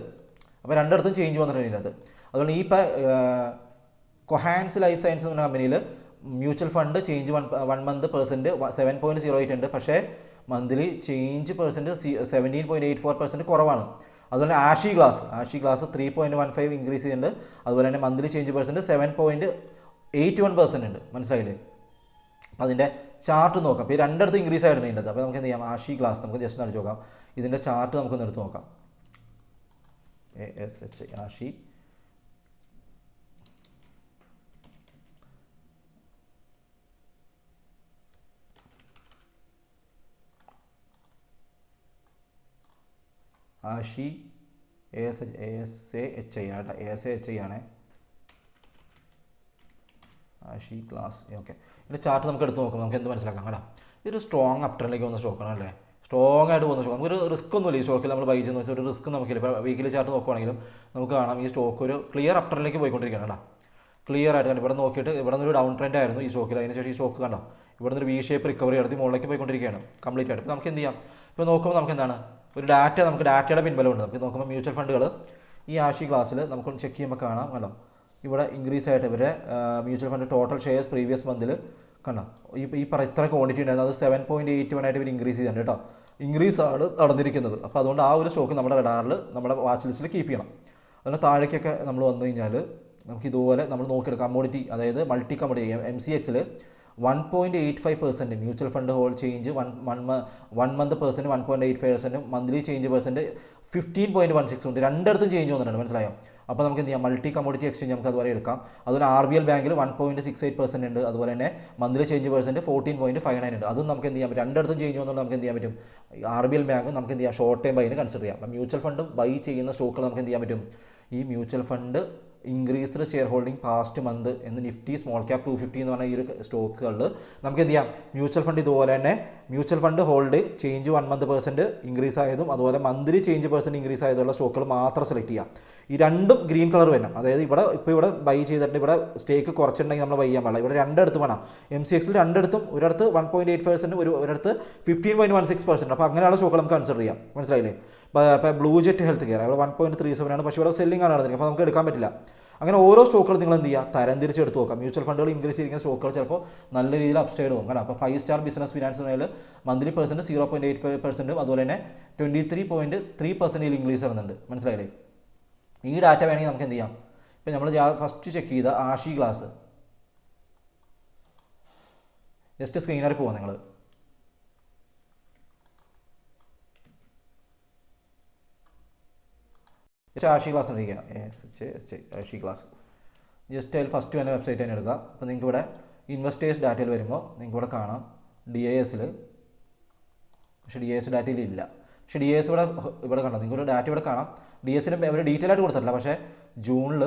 Speaker 2: അപ്പോൾ രണ്ടിടത്തും ചേഞ്ച് വന്നിട്ടുണ്ട് ഇതിനകത്ത്. അതുകൊണ്ട് ഈ ഇപ്പോൾ കൊഹാൻസ് ലൈഫ് സയൻസ് എന്ന കമ്പനിയിൽ മ്യൂച്വൽ ഫണ്ട് ചേഞ്ച് 1 month % 7.08 ഉണ്ട്, പക്ഷേ മന്ത്ലി ചേഞ്ച് % 17.84% കുറവാണ്. അതുപോലെ ആഷി ഗ്ലാസ് 3.15 ഇൻക്രീസ് ചെയ്യുന്നുണ്ട്. അതുപോലെ തന്നെ മന്ത്ലി ചേഞ്ച് % 7.81% ഉണ്ട്, മനസ്സിലായില്ലേ. അപ്പോൾ അതിൻ്റെ ചാർട്ട് നോക്കാം. അപ്പോൾ ഈ രണ്ടിടത്ത് ഇൻക്രീസ് ആയിട്ടുണ്ട്. അപ്പോൾ നമുക്ക് എന്ത് ചെയ്യാം, ആഷി ഗ്ലാസ് നമുക്ക് ജസ്റ്റ് അടിച്ച് നോക്കാം. ഇതിൻ്റെ ചാർട്ട് നമുക്കൊന്ന് എടുത്ത് നോക്കാം. ASH ആഷി ആഷി ASAHI ആട്ടെ, ASAHI ആണ് ആഷി ക്ലാസ്. ഓക്കെ, ഇതിൻ്റെ ചാർട്ട് നമുക്ക് എടുത്ത് നോക്കാം. നമുക്ക് എന്ത് മനസ്സിലാക്കാം കേട്ടോ, ഇതൊരു സ്ട്രോങ് അപ് ട്രെൻഡിലേക്ക് വന്ന സ്റ്റോക്കാണ് അല്ലേ, സ്ട്രോങ് ആയിട്ട് പോകുന്ന സ്റ്റോക്ക്. നമുക്കൊരു റിസ്ക് ഒന്നുമില്ല ഈ സ്റ്റോക്കിൽ. നമ്മൾ ബൈ ചെയ്യുന്ന വെച്ചാൽ ഒരു റിസ്ക് നമുക്കില്ല. ഇപ്പോൾ വീക്കിലി ചാർട്ട് നോക്കുവാണെങ്കിലും നമുക്ക് കാണാം ഈ സ്റ്റോക്ക് ഒരു ക്ലിയർ അപ് ട്രെൻഡിലേക്ക് പോയിക്കൊണ്ടിരിക്കുകയാണ് കേട്ടോ, ക്ലിയർ ആയിട്ട്. കാരണം ഇവിടെ നോക്കിയിട്ട് ഇവിടെ നിന്നൊരു ഡൗൺ ട്രെൻഡ് ആയിരുന്നു ഈ സ്റ്റോക്കിൽ, അതിനുശേഷം ഈ സ്റ്റോക്ക് കണ്ടോ ഇവിടെ നിന്നൊരു വി ഷേപ്പ് റിക്കവറി നടത്തി മുകളിലേക്ക് പോയിക്കൊണ്ടിരിക്കുകയാണ് കംപ്ലീറ്റ് ആയിട്ട്. ഇപ്പോൾ നമുക്ക് എന്ത് ചെയ്യാം, ഇപ്പോൾ നോക്കുമ്പോൾ നമുക്ക് എന്താണ് ഒരു നമുക്ക് ഡാറ്റയുടെ പിൻബലമുണ്ട്. നമുക്ക് നോക്കുമ്പോൾ മ്യൂച്വൽ ഫണ്ടുകൾ ഈ ആഷി ക്ലാസ്സിൽ നമുക്കൊന്ന് ചെക്ക് ചെയ്യുമ്പോൾ കാണാം കണ്ടോ, ഇവിടെ ഇൻക്രീസ് ആയിട്ട് ഇവരെ mutual fund total shares previous മന്തിൽ കണ്ടോ ഈ ഇത്ര ക്വാണ്ടിറ്റി ഉണ്ടായിരുന്നു, അത് 7.81 ആയിട്ട് ഇവർ ഇൻക്രീസ് ചെയ്തിട്ടുണ്ട് കേട്ടോ, ഇൻക്രീസ് ആണ് നടന്നിരിക്കുന്നത്. അപ്പോൾ അതുകൊണ്ട് ആ ഒരു സ്റ്റോക്ക് നമ്മുടെ റഡാറിൽ നമ്മുടെ വാച്ച് ലിസ്റ്റിൽ കീപ്പ് ചെയ്യണം. അതുകൊണ്ട് താഴേക്കൊക്കെ നമ്മൾ വന്നു കഴിഞ്ഞാൽ നമുക്ക് ഇതുപോലെ നമ്മൾ നോക്കിയെടുക്കാം. കമ്മോഡിറ്റി അതായത് മൾട്ടി കമ്മോഡിറ്റി MCXൽ 1.85% mutual fund hold change 1 month % 1.85%, monthly change % 15.16 ഉണ്ട്. രണ്ടിടത്തും ചേഞ്ച് വന്നിട്ടുണ്ട്, മനസ്സിലായോ. അപ്പോൾ നമുക്ക് എന്ത് ചെയ്യാം, മൾട്ടി കമ്മോഡിറ്റി എക്സ്ചേഞ്ച് നമുക്ക് അതുപോലെ എടുക്കാം. അതുപോലെ RBL ബാങ്കിൽ 1.68% ഉണ്ട്. അതുപോലെ തന്നെ മന്ത്ലി ചേഞ്ച് % 14.59 ഉണ്ട്. അതും നമുക്ക് എന്ത് ചെയ്യാൻ പറ്റും, രണ്ടിടത്തും ചേഞ്ച് വന്നുകൊണ്ട് നമുക്ക് എന്ത് ചെയ്യാൻ പറ്റും, RBL ബാങ്ക് നമുക്ക് എന്ത് ചെയ്യാം, ഷോർട്ട് ടൈം ബൈന് കൺസിഡർ ചെയ്യാം. അപ്പോൾ മ്യൂച്വൽ ഫണ്ട് ബൈ ചെയ്യുന്ന സ്റ്റോക്കുകൾ നമുക്ക് എന്ത് ചെയ്യാൻ പറ്റും, ഈ mutual fund increased share holding past month എന്ന് നിഫ്റ്റി സ്മോൾ ക്യാപ്പ് 250 എന്ന് പറഞ്ഞ ഈ ഒരു സ്റ്റോക്കുകളിൽ നമുക്ക് എന്ത് ചെയ്യാം, മ്യൂച്വൽ ഫണ്ട് ഇതുപോലെ തന്നെ mutual fund hold change 1 month % increase ആയതും അതുപോലെ മന്ത്ലി ചേഞ്ച് % ഇൻക്രീസ് ആയതുള്ള സ്റ്റോക്കുകൾ മാത്രം സെലക്ട് ചെയ്യാം. ഈ രണ്ടും ഗ്രീൻ കളർ വരണം. അതായത് ഇവിടെ ബൈ ചെയ്തിട്ട് ഇവിടെ സ്റ്റേക്ക് കുറച്ചിട്ടുണ്ടെങ്കിൽ നമ്മൾ ബൈ ചെയ്യാൻ പാടില്ല. ഇവിടെ രണ്ടിടത്ത് വേണം. MCXൽ രണ്ടിടത്തും ഒരിടത്ത് 1.85%, ഒരിടത്ത് 15.16%. അപ്പോൾ അങ്ങനെയുള്ള സ്റ്റോക്കുകൾ നമുക്ക് കൺസിഡർ ചെയ്യാം, മനസ്സിലായില്ലേ. ഇപ്പോൾ ബ്ലൂ ജെറ്റ് ഹെൽത്ത് കെയർ അവിടെ 1.37 ആണ്, പക്ഷേ ഇവിടെ സെല്ലിംഗ് ആണ് നടന്നിരിക്കുന്നത്. അപ്പോൾ നമുക്ക് എടുക്കാൻ പറ്റില്ല. അങ്ങനെ ഓരോ സ്റ്റോക്കുകൾ നിങ്ങൾ എന്ത് ചെയ്യുക, തരം തിരിച്ചെടുത്ത് നോക്കാം. മ്യൂച്വൽ ഫണ്ടുകൾ ഇൻക്രീസ് ചെയ്തിരിക്കുന്ന സ്റ്റോക്കുകൾ ചിലപ്പോൾ നല്ല രീതിയിൽ അപ്സൈഡ് പോകും കേട്ടോ. അപ്പോൾ 5 സ്റ്റാർ ബിസിനസ് ഫിനാൻസ് മേൽ മന്ത്ലി % 0.85%, അതുപോലെ തന്നെ 23.3% ഇൻക്രീസ് വരുന്നുണ്ട്, മനസ്സിലായില്ലേ. ഈ ഡാറ്റ വേണമെങ്കിൽ നമുക്ക് എന്ത് ചെയ്യാം, ഇപ്പോൾ നമ്മൾ ഫസ്റ്റ് ചെക്ക് ചെയ്ത ആഷി ഗ്ലാസ് ജസ്റ്റ് സ്ക്രീനറിൽ പോവാം. നിങ്ങൾ ആഷി ക്ലാസ് ഇരിക്കുക, ആഷി ക്ലാസ് ജസ്റ്റ് അതിൽ ഫസ്റ്റ് തന്നെ വെബ്സൈറ്റ് തന്നെ എടുക്കുക. അപ്പോൾ നിങ്ങൾക്ക് ഇവിടെ ഇൻവെസ്റ്റേഴ്സ് ഡാറ്റയിൽ വരുമ്പോൾ നിങ്ങൾക്ക് ഇവിടെ കാണാം DISൽ, പക്ഷേ DIS ഡാറ്റയിൽ ഇല്ല. പക്ഷേ DIS ഇവിടെ കാണാം, നിങ്ങൾക്ക് ഡാറ്റ ഇവിടെ കാണാം. DISന് അവർ ഡീറ്റെയിൽ ആയിട്ട് കൊടുത്തിട്ടില്ല. പക്ഷേ ജൂണിൽ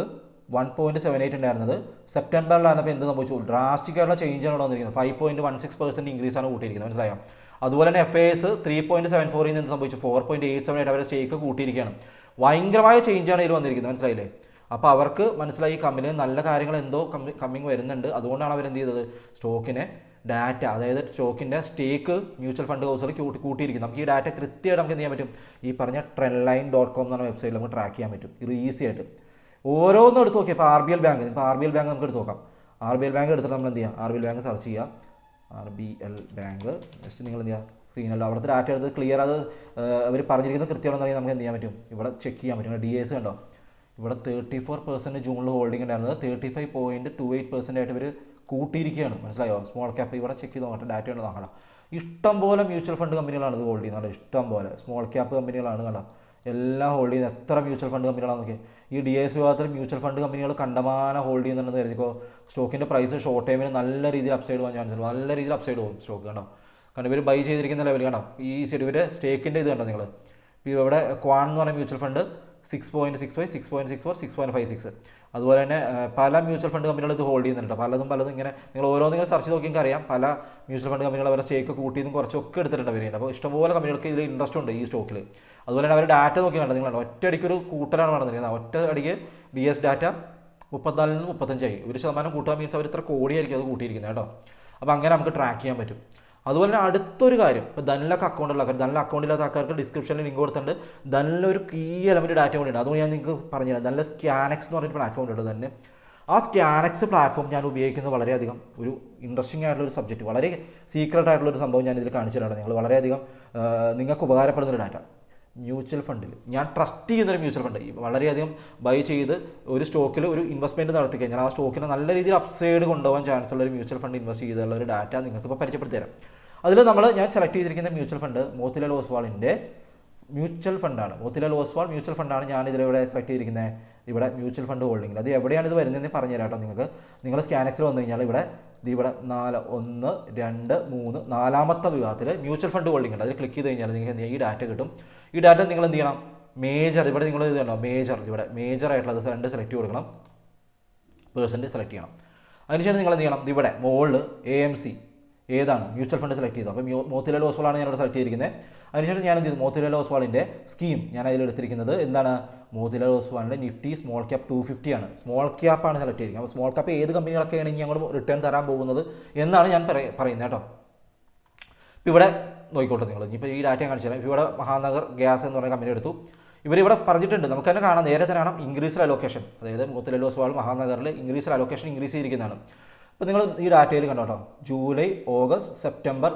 Speaker 2: 1.78 ഉണ്ടായിരുന്നത് സെപ്റ്റംബറിലായിരുന്നപ്പോൾ എന്ത് സംഭവിച്ചു, ഡ്രാസ്റ്റിക് ആയിട്ടുള്ള ചേഞ്ച് ആണ് ഇവിടെ വന്നിരിക്കുന്നത്. 5.16% ഇൻക്രീസ് ആണ് കൂട്ടിയിരിക്കുന്നത്, മനസ്സിലായോ. അതുപോലെ തന്നെ FIS 3.74 നിന്ന് എന്ത് സംഭവിച്ചു, 4.87 ആയിട്ട് അവരുടെ സ്റ്റേക്ക് കൂട്ടിയിരിക്കുകയാണ്. ഭയങ്കരമായ ചേഞ്ചാണ് ഇതിൽ വന്നിരിക്കുന്നത്, മനസ്സിലായില്ലേ. അപ്പോൾ അവർക്ക് മനസ്സിലായി ഈ കമ്പനിയിൽ നല്ല കാര്യങ്ങൾ എന്തോ കമ്മിങ് വരുന്നുണ്ട്. അതുകൊണ്ടാണ് അവരെന്ത് ചെയ്തത്, സ്റ്റോക്കിനെ ഡാറ്റ, അതായത് സ്റ്റോക്കിൻ്റെ സ്റ്റേക്ക് മ്യൂച്വൽ ഫണ്ട് ഹൗസുകൾ കൂട്ടിയിരിക്കും. നമുക്ക് ഈ ഡാറ്റ കൃത്യമായിട്ട് നമുക്ക് എന്ത് ചെയ്യാൻ പറ്റും, ഈ പറഞ്ഞ trendline.com എന്ന് പറഞ്ഞ വെബ്സൈറ്റിൽ നമുക്ക് ട്രാക്ക് ചെയ്യാൻ പറ്റും. ഇത് ഈസി ആയിട്ട് ഓരോന്നും എടുത്ത് നോക്കിയാൽ ഇപ്പോൾ RBL ബാങ്ക്, ഇപ്പോൾ RBL ബാങ്ക് നമുക്ക് എടുത്ത് നോക്കാം. RBL ബാങ്ക് എടുത്തിട്ട് നമ്മൾ എന്ത് ചെയ്യുക, RBL ബാങ്ക് സെർച്ച് ചെയ്യുക. RBL ബാങ്ക് ജസ്റ്റ് നിങ്ങൾ എന്ത് ചെയ്യുക, സ്ക്രീനല്ല അവിടുത്തെ ഡാറ്റ എടുത്ത് ക്ലിയർ, അത് അവർ പറഞ്ഞിരിക്കുന്നത് കൃത്യമാണെന്നുണ്ടെങ്കിൽ നമുക്ക് എന്ത് ചെയ്യാൻ പറ്റും, ഇവിടെ ചെക്ക് ചെയ്യാൻ പറ്റും. DAS കണ്ടോ, ഇവിടെ 34% ജൂണിൽ ഹോൾഡിംഗ് ഉണ്ടായിരുന്നത് 35.28% ആയിട്ട് ഇവർ കൂട്ടിയിരിക്കുകയാണ്. മനസ്സിലായോ? സ്മോൾ ക്യാപ്പ് ഇവിടെ ചെക്ക് ചെയ്ത് നോക്കട്ടെ, ഡാറ്റ ഉണ്ട് നോക്കണം. ഇഷ്ടം പോലെ മ്യൂച്വൽ ഫണ്ട് കമ്പനികളാണ് ഇത് ഹോൾഡ് ചെയ്യുന്നത്. ഇഷ്ടം പോലെ സ്മോൾ ക്യാപ്പ് കമ്പനികളാണ് കണ്ടോ, എല്ലാം ഹോൾഡ് ചെയ്യുന്നത്. എത്ര മ്യൂച്വൽ ഫണ്ട് കമ്പനികളാണ് നോക്കി. ഈ DAS വിഭാഗത്തിൽ മ്യൂച്വൽ ഫണ്ട് കമ്പനികൾ കണ്ടമാനം ഹോൾഡ് ചെയ്യുന്നുണ്ടെന്ന് കരുതിക്കോ, സ്റ്റോക്കിൻ്റെ പ്രൈസ് ഷോർട്ട് ടൈമിന് നല്ല രീതിയിൽ അപ്സൈഡ് പോകാൻ ചാൻസ് ഉണ്ട്. നല്ല രീതിയിൽ അപ്സൈഡ് പോകും സ്റ്റോക്ക് കണ്ടോ. കാരണം ഇവർ ബൈ ചെയ്തിരിക്കുന്ന ലെവൽ കണ്ടോ, ഈ സൈഡ് ഇവർ സ്റ്റേക്കിൻ്റെ ഇത് കണ്ടോ നിങ്ങൾ. ഇപ്പോൾ ഇവിടെ ക്വാൻ എന്ന് പറയുന്ന മ്യൂച്വൽ ഫണ്ട് 6.65, 6.64, 6.56. അതുപോലെ തന്നെ പല മ്യൂച്വൽ ഫണ്ട് കമ്പനികൾ ഇത് ഹോൾഡ് ചെയ്യുന്നുണ്ട്. പലതും ഇങ്ങനെ നിങ്ങൾ ഓരോന്നിങ്ങനെ സെർച്ച് ചെയ്ത് നോക്കിയെങ്കിൽ അറിയാം. പല മ്യൂച്വൽ ഫണ്ട് കമ്പനികൾ അവരുടെ സ്റ്റേക്ക് കൂട്ടിയതും കുറച്ചൊക്കെ എടുത്തിട്ടുണ്ട് അവരുണ്ട്. അപ്പോൾ ഇഷ്ടംപോലെ കമ്പനികൾക്ക് ഇതിൽ ഇൻട്രസ്റ്റ് ഉണ്ട് ഈ സ്റ്റോക്കിൽ. അതുപോലെ തന്നെ അവർ ഡാറ്റ നോക്കി കണ്ടത് നിങ്ങൾ ഒറ്റ അടിക്കൊരു കൂട്ടലാണ് നടന്നിരിക്കുന്നത്. ഒറ്റ അടിക്ക് DS ഡാറ്റ 34 നിന്ന് 35 1% കൂട്ടാൻ മീൻസ് അവർ ഇത്ര കോടിയായിരിക്കും അത് കൂട്ടിയിരിക്കുന്നത് കേട്ടോ. അപ്പോൾ അങ്ങനെ നമുക്ക് ട്രാക്ക് ചെയ്യാൻ പറ്റും. അതുപോലെ തന്നെ അടുത്തൊരു കാര്യം, ഇപ്പോൾ ധനിലൊക്കെ അക്കൗണ്ടുള്ള ആൾക്കാർ, ധനില അക്കൗണ്ടില്ലാത്ത ആൾക്കാർക്ക് ഡിസ്ക്രിപ്ഷനിൽ ലിങ്ക് കൊടുത്തിട്ടുണ്ട്. ധനിലൊരു കീ എലമെൻറ്റ് ഡാറ്റ കൂടി ഉണ്ട്. അതുകൊണ്ട് ഞാൻ നിങ്ങൾക്ക് പറഞ്ഞുതരാം. ധനില സ്കാനെക്സ് എന്ന് പറഞ്ഞൊരു പ്ലാറ്റ്ഫോം ഉണ്ട് തന്നെ. ആ സ്കാനെക്സ് പ്ലാറ്റ്ഫോം ഞാൻ ഉപയോഗിക്കുന്നത് വളരെയധികം ഒരു ഇൻട്രസ്റ്റിംഗ് ആയിട്ടുള്ളൊരു സബ്ജക്റ്റ്, വളരെ സീക്രട്ട് ആയിട്ടുള്ളൊരു സംഭവം ഞാൻ ഇതിൽ കാണിച്ചു തരാണ്. നിങ്ങൾ വളരെയധികം നിങ്ങൾക്ക് ഉപകാരപ്പെടുന്നൊരു ഡാറ്റ. മ്യൂച്വൽ ഫണ്ടിൽ ഞാൻ ട്രസ്റ്റ് ചെയ്യുന്നൊരു മ്യൂച്വൽ ഫണ്ട് വളരെയധികം ബൈ ചെയ്ത് ഒരു സ്റ്റോക്കിൽ ഒരു ഇൻവെസ്റ്റ്മെൻറ്റ് നടത്തി കഴിഞ്ഞാൽ ആ സ്റ്റോക്കിനെ നല്ല രീതിയിൽ അപ്സൈഡ് കൊണ്ടുപോകാൻ ചാൻസ് ഉള്ള ഒരു മ്യൂച്വൽ ഫണ്ട് ഇൻവെസ്റ്റ് ചെയ്തുള്ള ഒരു ഡാറ്റ നിങ്ങൾക്ക് ഇപ്പോൾ പരിചയപ്പെടുത്തി തരാം. അതിൽ ഞാൻ സെലക്ട് ചെയ്തിരിക്കുന്ന മ്യൂച്വൽ ഫണ്ട് മോത്തിലാൽ ഓസ്വാളിൻ്റെ മ്യൂച്വൽ ഫണ്ടാണ്. മോത്തിലാൽ ഓസ്വാൾ മ്യൂച്വൽ ഫണ്ടാണ് ഞാൻ ഇതിലിവിടെ സെലക്ട് ചെയ്തിരിക്കുന്നത്. ഇവിടെ മ്യൂച്വൽ ഫണ്ട് ഹോൾഡിംഗിൽ അത് എവിടെയാണ് ഇത് വരുന്നതെന്ന് പറഞ്ഞു തരാം കേട്ടോ നിങ്ങൾക്ക്. നിങ്ങൾ സ്കാനെക്സിൽ വന്നു കഴിഞ്ഞാൽ ഇവിടെ 4, 1, 2, 3 നാലാമത്തെ വിഭാഗത്തിൽ മ്യൂച്വൽ ഫണ്ട് ഹോൾഡിംഗ് ഉണ്ട്. അതിൽ ക്ലിക്ക് ചെയ്ത് കഴിഞ്ഞാൽ നിങ്ങൾക്ക് എന്ത് ചെയ്യും, ഈ ഡാറ്റ കിട്ടും. ഈ ഡാറ്റ നിങ്ങൾ എന്ത് ചെയ്യണം, മേജർ ഇവിടെ നിങ്ങൾ ഇത് കണ്ടോ, ഇവിടെ മേജർ ആയിട്ടുള്ളത് 2 സെലക്ട് കൊടുക്കണം, പേഴ്സൻറ്റ് സെലക്ട് ചെയ്യണം. അതിനുശേഷം നിങ്ങൾ എന്ത് ചെയ്യണം, ഇവിടെ മുകളിൽ AMC ഏതാണ് മ്യൂച്വൽ ഫണ്ട് സെലക്ട് ചെയ്തു. അപ്പോൾ മോത്തിലാൽ ഓസ്വാളാണ് ഞാനിവിടെ സെലക്ട് ചെയ്തിരിക്കുന്നത്. അതിനുശേഷം ഞാൻ എന്ത് ചെയ്തു, മോത്തിലാൽ ഓസ്വാളിൻ്റെ സ്കീം ഞാൻ അതിലെടുത്തിരിക്കുന്നത് എന്താണ്, മോത്തിലാൽ ഓസ്വാളിൻ്റെ നിഫ്റ്റി സ്മോൾ ക്യാപ്പ് 250 ആണ്. സ്മോൾ ക്യാപ്പാണ് സെലക്ട് ചെയ്തിരിക്കുന്നത്. അപ്പോൾ സ്മോൾ ക്യാപ്പ് ഏത് കമ്പനികളൊക്കെയാണ് ഇനി ഞങ്ങൾ റിട്ടേൺ തരാൻ പോകുന്നത് എന്നാണ് ഞാൻ പറയുന്നത് കേട്ടോ. ഇപ്പോൾ ഇവിടെ നോക്കിക്കോട്ടെ നിങ്ങൾ, ഇപ്പോൾ ഈ ഡാറ്റ കാണിച്ചു തരാം. ഇവിടെ മഹാനഗർ ഗ്യാസ് എന്ന് പറയുന്ന കമ്പനി എടുത്തു. ഇവരിവിടെ പറഞ്ഞിട്ടുണ്ട്, നമുക്ക് തന്നെ കാണാം, നേരെ തന്നെ കാണാം ഇൻക്രീസ്ഡ് അലോക്കേഷൻ, അതായത് മോത്തിലാൽ ഓസ്വാൾ മഹാനഗറിൽ ഇൻക്രീസ്ഡ് അലോക്കേഷൻ ഇൻക്രീസ് ചെയ്തിരിക്കുന്നതാണ്. അപ്പോൾ നിങ്ങൾ ഈ ഡാറ്റയിൽ കണ്ടോ കേട്ടോ, ജൂലൈ, ഓഗസ്റ്റ്, സെപ്റ്റംബർ,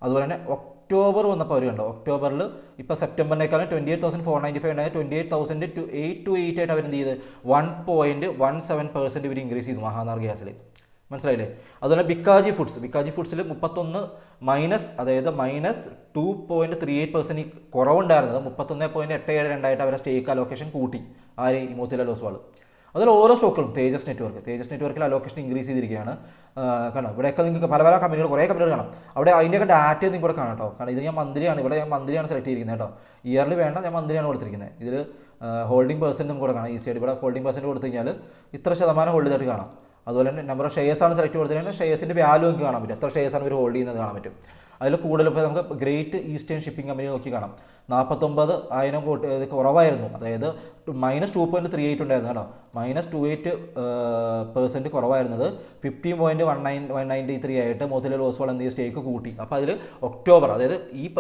Speaker 2: അതുപോലെ തന്നെ ഒക്ടോബർ വന്നപ്പോൾ അവർ കണ്ടോ, ഒക്ടോബറിൽ ഇപ്പോൾ സെപ്റ്റംബറിനേക്കാളും 28,495 ഉണ്ടായത് 28,828 ആയിട്ട് അവർ എന്ത് ചെയ്ത് 1.17% ഇവർ ഇൻക്രീസ് ചെയ്തു മഹാനഗർ ഗ്യാസിൽ. മനസ്സിലായില്ലേ? അതുപോലെ ബിക്കാജി ഫുഡ്സിൽ 31 മൈനസ്, അതായത് -2.38% കുറവുണ്ടായിരുന്നത് 31.872 അവരുടെ സ്റ്റേക്ക് അലോക്കേഷൻ കൂട്ടി. ആര്? ഈ മോത്തിലാൽ ഓസ്വാൾ. അതിൽ ഓരോ സ്റ്റോക്കുകളും തേജസ് നെറ്റ്വർക്കിൽ അലോക്കേഷൻ ഇൻക്രീസ് ചെയ്തിരിക്കുകയാണ്. കാണാം ഇവിടെയൊക്കെ നിങ്ങൾക്ക് പല കമ്പനികൾ, കുറേ കമ്പനികൾ കാണാം. അവിടെ അതിൻ്റെയൊക്കെ ഡാറ്റ നിങ്ങൾക്ക് ഇവിടെ കാണാം കേട്ടോ. കാരണം ഇത് ഞാൻ മന്ത്ലിയാണ്, ഇവിടെ ഞാൻ മന്ത്ലിയാണ് സെലക്ട് ചെയ്തിരിക്കുന്നത് കേട്ടോ. ഇയർലി വേണ്ട, ഞാൻ മന്ത്ലിയാണ് കൊടുത്തിരിക്കുന്നത്. ഇതിൽ ഹോൾഡിംഗ് പെർസെൻറ്റ് നമുക്ക് ഇവിടെ കാണാം. ഈസിയായിട്ട് ഇവിടെ ഹോൾഡിംഗ് പെർസെൻറ്റ് കൊടുത്തു കഴിഞ്ഞാൽ ഇത്ര ശതമാനം ഹോൾഡ് ചെയ്തിട്ട് കാണാം. അതുപോലെ തന്നെ നമ്പർ ഓഫ് ഷെയർസാണ് സെലക്ട് കൊടുത്തിട്ടുണ്ടെങ്കിൽ ഷെയർസിൻ്റെ വാല്യൂ നിങ്ങൾക്ക് കാണാൻ പറ്റും, എത്ര ഷെയർസാണ് ഇവർ ഹോൾഡ് ചെയ്യുന്നത് കാണാൻ പറ്റും. അതിൽ കൂടുതൽ ഇപ്പോൾ നമുക്ക് ഗ്രേറ്റ് ഈസ്റ്റേൺ ഷിപ്പിംഗ് കമ്പനി നോക്കി കാണാം. 49,000 കുറവായിരുന്നു, അതായത് -2.38 ഉണ്ടായിരുന്നു കേട്ടോ. -28% കുറവായിരുന്നത് 15.193 ആയിട്ട് മോത്തിലാൽ ഓസ്വാൾ എന്ത് സ്റ്റേക്ക് കൂട്ടി. അപ്പോൾ അതിൽ ഒക്ടോബർ, അതായത്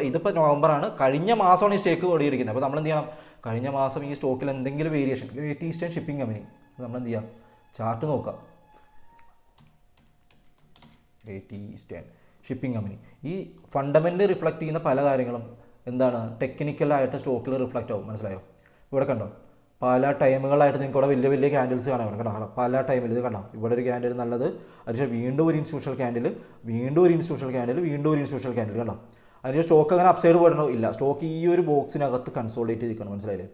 Speaker 2: ഇതിപ്പോൾ നവംബറാണ്, കഴിഞ്ഞ മാസമാണ് ഈ സ്റ്റേക്ക് കൂടിയിരിക്കുന്നത്. അപ്പോൾ നമ്മൾ എന്ത് ചെയ്യണം, കഴിഞ്ഞ മാസം ഈ സ്റ്റോക്കിൽ എന്തെങ്കിലും variation, great eastern shipping company നമ്മൾ എന്ത് ചെയ്യാം, ചാർട്ട് നോക്കാം. ഗ്രേറ്റ് ഈസ്റ്റേൺ ഷിപ്പിംഗ് കമ്പനി ഈ ഫണ്ടമെൻ്റലി റിഫ്ലക്റ്റ് ചെയ്യുന്ന പല കാര്യങ്ങളും എന്താണ്, ടെക്നിക്കലായിട്ട് സ്റ്റോക്കിൽ റിഫ്ലക്റ്റ് ആവും. മനസ്സിലായോ? ഇവിടെ കണ്ടോ, പല ടൈമുകളായിട്ട് നിങ്ങൾക്ക് ഇവിടെ വലിയ ക്യാൻഡിൽസ് കാണാൻ കണ്ടോ. പല ടൈമിൽ ഇത് കണ്ടോ, ഇവിടെ ഒരു ക്യാൻഡിൽ നല്ലത്, അതിനുശേഷം വീണ്ടും ഒരു ഇൻസ്റ്റിറ്റ്യൂഷണൽ ക്യാൻഡിൽ, വീണ്ടും ഒരു ഇൻസ്റ്റിറ്റ്യൂഷണൽ ക്യാൻഡിൽ കണ്ടോ. അതിന് സ്റ്റോക്ക് അങ്ങനെ അപ്സൈഡ് പോയിട്ടുണ്ടോ? ഇല്ല. സ്റ്റോക്ക് ഈ ഒരു ബോക്സിനകത്ത് കൺസോളിഡേറ്റ് ചെയ്തിരിക്കണം. മനസ്സിലായില്ലേ?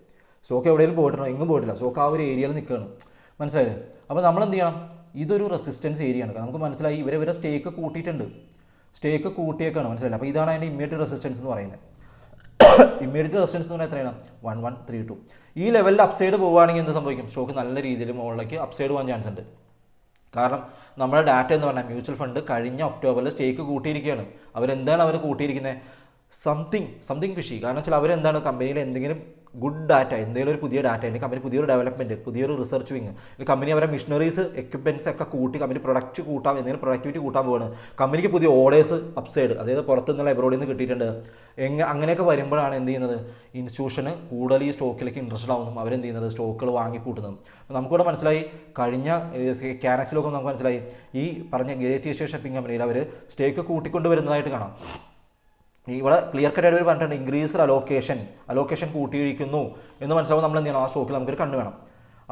Speaker 2: സ്റ്റോക്ക് എവിടെയെങ്കിലും പോയിട്ടുണ്ടോ? എങ്ങും പോയിട്ടില്ല. സ്റ്റോക്ക് ആ ഒരു ഏരിയയിൽ നിൽക്കുകയാണ്. മനസ്സിലായില്ലേ? അപ്പോൾ നമ്മൾ എന്ത് ചെയ്യണം, ഇതൊരു റെസിസ്റ്റൻസ് ഏരിയയാണ്. നമുക്ക് മനസ്സിലായി ഇവരെ സ്റ്റേക്ക് കൂട്ടിയിട്ടുണ്ട്, സ്റ്റേക്ക് കൂട്ടിയേക്കാണ്. മനസ്സിലായില്ല? അപ്പോൾ ഇതാണ് അതിൻ്റെ ഇമ്മീഡിയറ്റ് റെസിസ്റ്റൻസ് എന്ന് പറയുന്നത്. ഇമ്മീഡിയറ്റ് റെസിസ്റ്റൻസ് എന്ന് പറഞ്ഞാൽ എത്രയാണ്? 1132. ഈ ലെവലിൽ അപ്സൈഡ് പോവുകയാണെങ്കിൽ എന്ത് സംഭവിക്കും? സ്റ്റോക്ക് നല്ല രീതിയിൽ മുകളിലേക്ക് അപ്സൈഡ് പോകാൻ ചാൻസ് ഉണ്ട്. കാരണം നമ്മുടെ ഡാറ്റ എന്ന് പറഞ്ഞാൽ മ്യൂച്വൽ ഫണ്ട് കഴിഞ്ഞ ഒക്ടോബറിൽ സ്റ്റേക്ക് കൂട്ടിയിരിക്കുകയാണ്. അവരെന്താണ് കൂട്ടിയിരിക്കുന്നത്? Something fishy. കാരണം വെച്ചാൽ അവരെന്താണ് കമ്പനിയിൽ എന്തെങ്കിലും ഗുഡ് ഡാറ്റ, എന്തെങ്കിലും ഒരു പുതിയ ഡാറ്റ, അല്ലെങ്കിൽ കമ്പനി പുതിയൊരു ഡെവലപ്മെൻറ്റ്, പുതിയൊരു റിസർച്ച് വിങ്, അല്ലെങ്കിൽ കമ്പനി അവരെ മിഷനറീസ് എക്യുപ്മെൻറ്റ്സ് ഒക്കെ കൂട്ടി കമ്പനി പ്രൊഡക്റ്റ് കൂട്ടാൻ, എന്തെങ്കിലും പ്രൊഡക്ടിവിറ്റി കൂട്ടാൻ പോവാണ്, കമ്പനിക്ക് പുതിയ ഓർഡേഴ്സ് അപ്സൈഡ്, അതായത് പുറത്തുനിന്നുള്ള എബ്രോഡിൽ നിന്ന് കിട്ടിയിട്ടുണ്ട്, അങ്ങനെയൊക്കെ വരുമ്പോഴാണ് എന്ത് ചെയ്യുന്നത്, ഇൻസ്റ്റിറ്റ്യൂഷന് കൂടുതൽ ഈ സ്റ്റോക്കിലേക്ക് ഇൻട്രസ്റ്റഡ് ആവുന്നു, അവരെന്ത് ചെയ്യുന്നത്, സ്റ്റോക്കുകൾ വാങ്ങിക്കൂട്ടുന്നത്. നമുക്കിവിടെ മനസ്സിലായി, കഴിഞ്ഞ കാനക്സിലൊക്കെ നമുക്ക് മനസ്സിലായി, ഈ പറഞ്ഞ ഗ്രേറ്റ് ഏഷ്യ ഷിപ്പിംഗ് കമ്പനിയിൽ അവർ സ്റ്റേക്ക് കൂട്ടിക്കൊണ്ട് വരുന്നതായിട്ട് കാണാം. ഇവിടെ ക്ലിയർ കട്ടായിട്ട് അവർ പറഞ്ഞിട്ടുണ്ട് ഇൻക്രീസ്ഡ് അലോക്കേഷൻ കൂട്ടിയിരിക്കുന്നു എന്ന് മനസ്സിലാവും. നമ്മൾ എന്ത് ചെയ്യണം, ആ സ്റ്റോക്കിൽ നമുക്കൊരു കണ്ണ് വേണം.